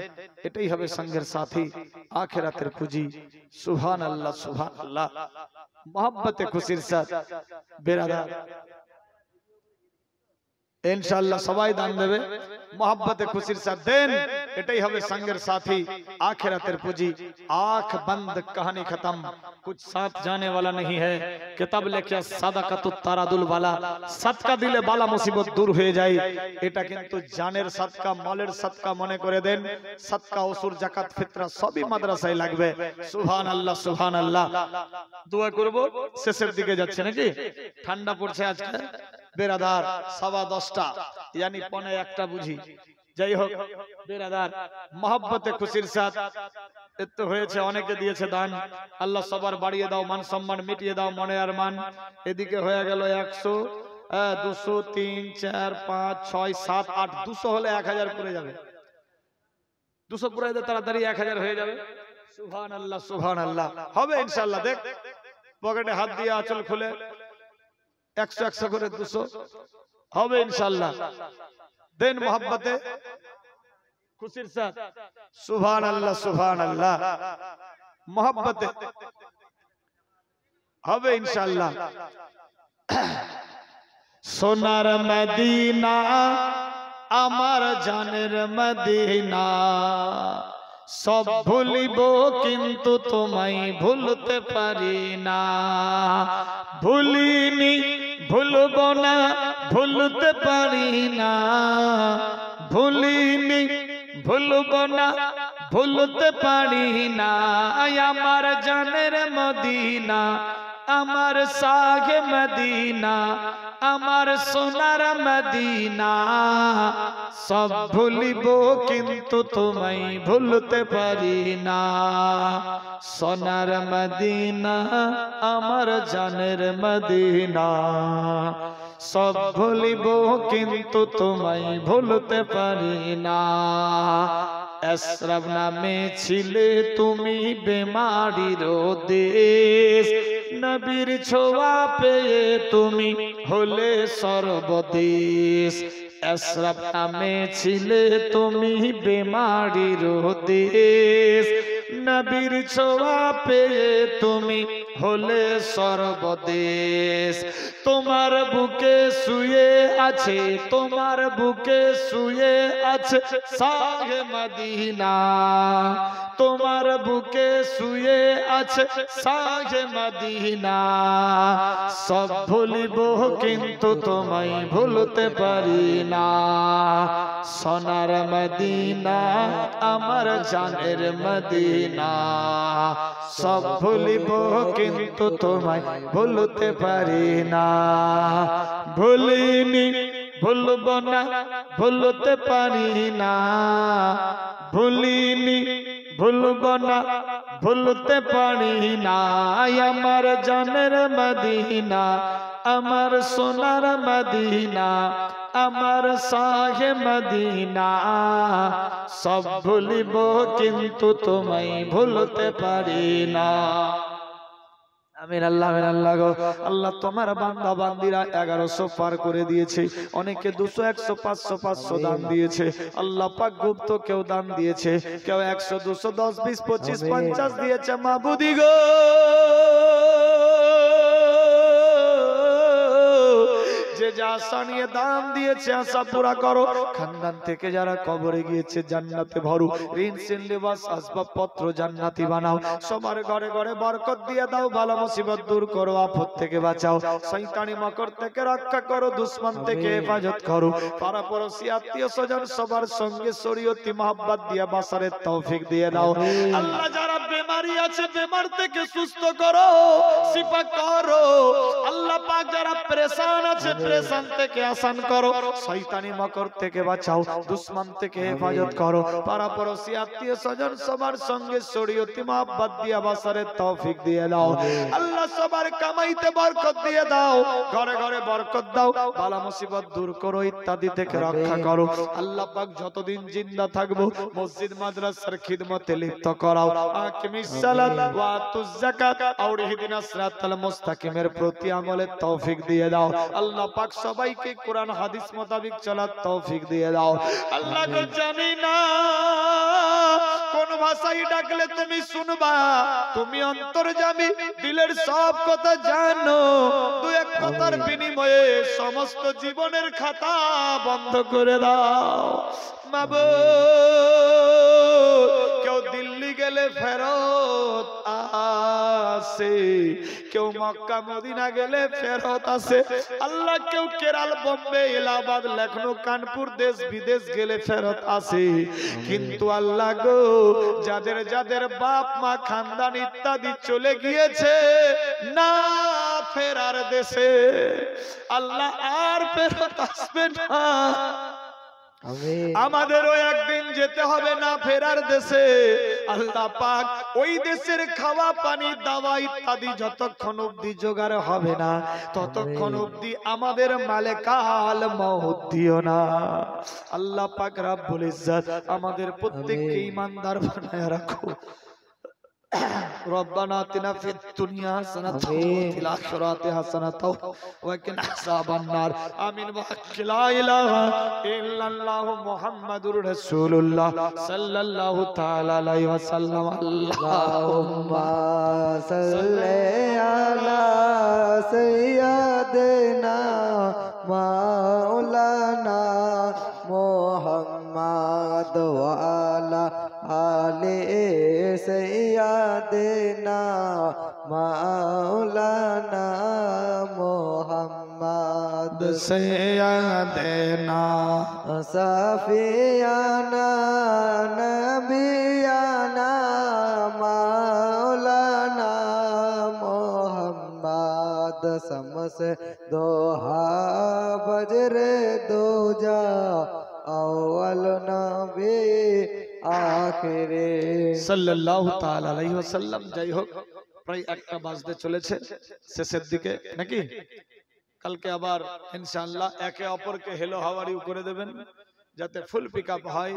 এটাই হবে সঙ্গের সাথী, আখিরাতের পুঁজি। সুবহানাল্লাহ, সুবহানাল্লাহ, মহব্বতে খুশির সাথ বেরাদার ইনশাআল্লাহ সবাই দান দেবে। मोहब्बत खुशिर साथ देन, एटाई हवे संगेर साथी, आखिरतेर पूंजी। आंख बंद कहानी खत्म, कुछ साथ जाने वाला नहीं है। किताब लेखिया सादाकातुत तारादुल वाला, सदका दिले बाला मुसीबत दूर हो जाए। एटा किन्तु जानेर सदका, मालेर सदका मने करे देन। सदका ओसुर जाकात फितरा सबई माद्रासाय लागबे। सुबहानाल्लाह सुबहानाल्लाह। दुआ करबो, शेषेर दिके जाच्छे नाकि? ठांडा पड़ছে আজকে बेरादार, 10:15 यानी 1:45 बुझी। যাই হোক বেরাদার, মহব্বতে খুশির সাথ এত হয়েছে, অনেকে দিয়েছে দান। আল্লাহ সবার বাড়িয়ে দাও, মান সম্মান মিটিয়ে দাও, মনে আর মান। এদিকে হয়ে গেল 100, 200, 3, 4, 5, 6, 7, 8, 200 হলে 1000 পুরে যাবে। 200 পুরে দিলে তাড়াতাড়ি 1000 হয়ে যাবে। সুবহানাল্লাহ সুবহানাল্লাহ, হবে ইনশাআল্লাহ। দেখ পকেটে হাত দিয়ে আঁচল খুলে 100 করে 200 হবে ইনশাআল্লাহ। দেন মোহাব্বতে খুশির সাথ। সুবহানাল্লাহ সুবহানাল্লাহ, মোহাব্বতে হবে ইনশাআল্লাহ। সোনার মদিনা আমার জানের মদিনা, সব ভুলিব কিন্তু তোমায় ভুলতে পারি না। ভুলিনি ভুলব না ভুলতে পারি না, ভুলিনি ভুলব না ভুলতে পারি না। আমার জানের মদিনা, আমার সাগে মদিনা, আমার সোনার মদিনা, সব ভুলিব কিন্তু তোমায় ভুলতে পারি না। সোনার মদিনা আমার জানের মদিনা, সব ভুলিব কিন্তু তোমায় ভুলতে পারি না। আশরাফ নামে ছিলে তুমি বেমারির দেশ, নবীর ছোঁয়া পেয়ে তুমি হলে সর্বদেশ। আশরাফ নামে ছিলে তুমি বেমারির দেশ, নবীর ছোঁয়া পেয়ে তুমি হলে সর্বদেশ। তোমার বুকে শুয়ে আছে, তোমার বুকে শুয়ে আছে শাহে মদিনা, তোমার বুকে শুয়ে আছে শাহে মদিনা। সব ভুলিব কিন্তু তোমায় ভুলতে পারি না। সোনার মদিনা আমার জানের মদিনা, সব ভুলিব কিন্তু তোমায় ভুলতে পারি না। ভুলিনি ভুলব না ভুলতে পারি না, ভুলিনি ভুলব না ভুলতে পারি না। আমার জানের মদিনা, আমার সোনার মদিনা, আমার শাহে মদিনা, সব ভুলিব কিন্তু তোমায় ভুলতে পারি না। আমিন আল্লাহ, আমিন আল্লাহ গো। আল্লাহ তোমার বান্দা বান্দিরা 1100 পার করে দিয়েছে, অনেকে 200 100 500 500 দান দিয়েছে। আল্লাহ পাক গুপ্ত কেউ দান দিয়েছে, কেউ 100 200 10 20 25 50 দিয়েছে। মাবুদি গো, যে যা আশা নিয়ে দান দিয়েছে আশা পুরা করো। খানদান থেকে যারা কবরে গিয়েছে জান্নাতে ভরো, ঋণ সিন লিবাস আসবাবপত্র জান্নাতি বানাও। সবার ঘরে ঘরে বরকত দিয়ে দাও, বালা মুসিবত দূর করো, আফত থেকে বাঁচাও, শয়তানি মকর থেকে রক্ষা করো, দুশমন থেকে হেফাজত করো। পাড়া পড়শি আত্মীয় স্বজন সবার সঙ্গে শরীয়তি মহব্বত দিয়ে বাসারের তৌফিক দিয়ে দাও। আল্লাহ যারা বেমারি আছে বেমার থেকে সুস্থ করো, শিফা করো। আল্লাহ পাক যারা পরেশান আছে পরেশান থেকে আসান করো, শয়তানি মকর থেকে বাঁচাও, দুশমন থেকে হেফাজত করো। পাড়া পড়শি আত্মীয় স্বজন সবার সঙ্গে শরীয়তি মহব্বত দিয়ে বাসারের তৌফিক দিয়ে দাও। আল্লাহ সবার কামাইতে বরকত দিয়ে দাও, ঘরে ঘরে বরকত দাও, বালা মুসিবত দূর করো, ইত্যাদি থেকে রক্ষা করো। আল্লাহ পাক যতদিন জিন্দা থাকবো মসজিদ মাদ্রাসার খিদমতে লিপ্ত করাও। আকিমিস সালাত ওয়া আতুজ যাকাত আর ইহদিনাস সিরাতাল মুস্তাকিমের প্রতি আমলের তৌফিক দিয়ে দাও। আল্লাহ পাক সবাইকে কোরআন হাদিস মোতাবেক চলার তৌফিক দিয়ে দাও। আল্লাহ গো জানি না কোন ভাষায় ডাকলে তুমি শুনবা, তুমি অন্তর্যামী, দিলের সব কথা জানো। দু এক কথার বিনিময়ে সমস্ত জীবনের খাতা বন্ধ করে দাও। মাবুদ, কেউ দিল্লি গেলে ফেরত আসে, কেউ মক্কা মদিনা গেলে ফেরত আসে। আল্লাহ কেউ কেরাল বোম্বে এলাহাবাদ লখনৌ কানপুর দেশ বিদেশ গেলে ফেরত আসে। কিন্তু আল্লাহ গো, যাদের যাদের বাপ মা খানদান ইত্যাদি চলে গিয়েছে না ফেরার দেশে, আল্লাহ আর ফেরত আসবে না। আমাদেরও একদিন যেতে হবে না ফেরার দেশে। আল্লাহ পাক ওই দেশের খাওয়া পানি দাওয়া ইত্যাদি যতক্ষণ অবধি জোগাড় হবে না ততক্ষণ অবধি আমাদের মালেকাল মউত দিও না। আল্লাহ পাক রব্বুল ইজ্জত আমাদের প্রত্যেককে ঈমানদার বানায় রাখো। ربنا آتنا في الدنيا حسنة وفي الآخرة حسنة وقنا عذاب النار آمين بحق لا إله إلا الله محمد رسول الله صلى الله تعالى عليه وسلم اللهم صل على মাওলানা মোহাম্মদ ওয়ালা আলে সাইয়্যিদিনা মাওলানা মোহাম্মদ সৈয়দনা সাফিয়ানা নবিয়ানা মাওলানা মোহাম্মদ সমস দোহা বজরে দোজা আউয়াল নবী আখিরে সাল্লাল্লাহু তাআলা আলাইহি ওয়াসাল্লাম। যাই হোক, প্রায় একটা বাজতে চলেছে, শেষের দিকে নাকি? কালকে আবার ইনশাআল্লাহ একে অপরকে হেলো হাওয়ারিও করে দেবেন, যাতে ফুল পিকআপ হয়।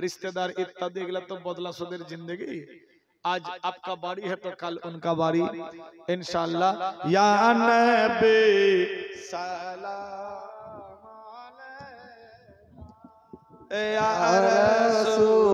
रिश्तेदार इत्यादि अगला तो बदला सुधर जिंदगी। आज आपका बारी है तो कल उनका बारी इंशाअल्लाह। या नबी सलाम अलैका या रसूल।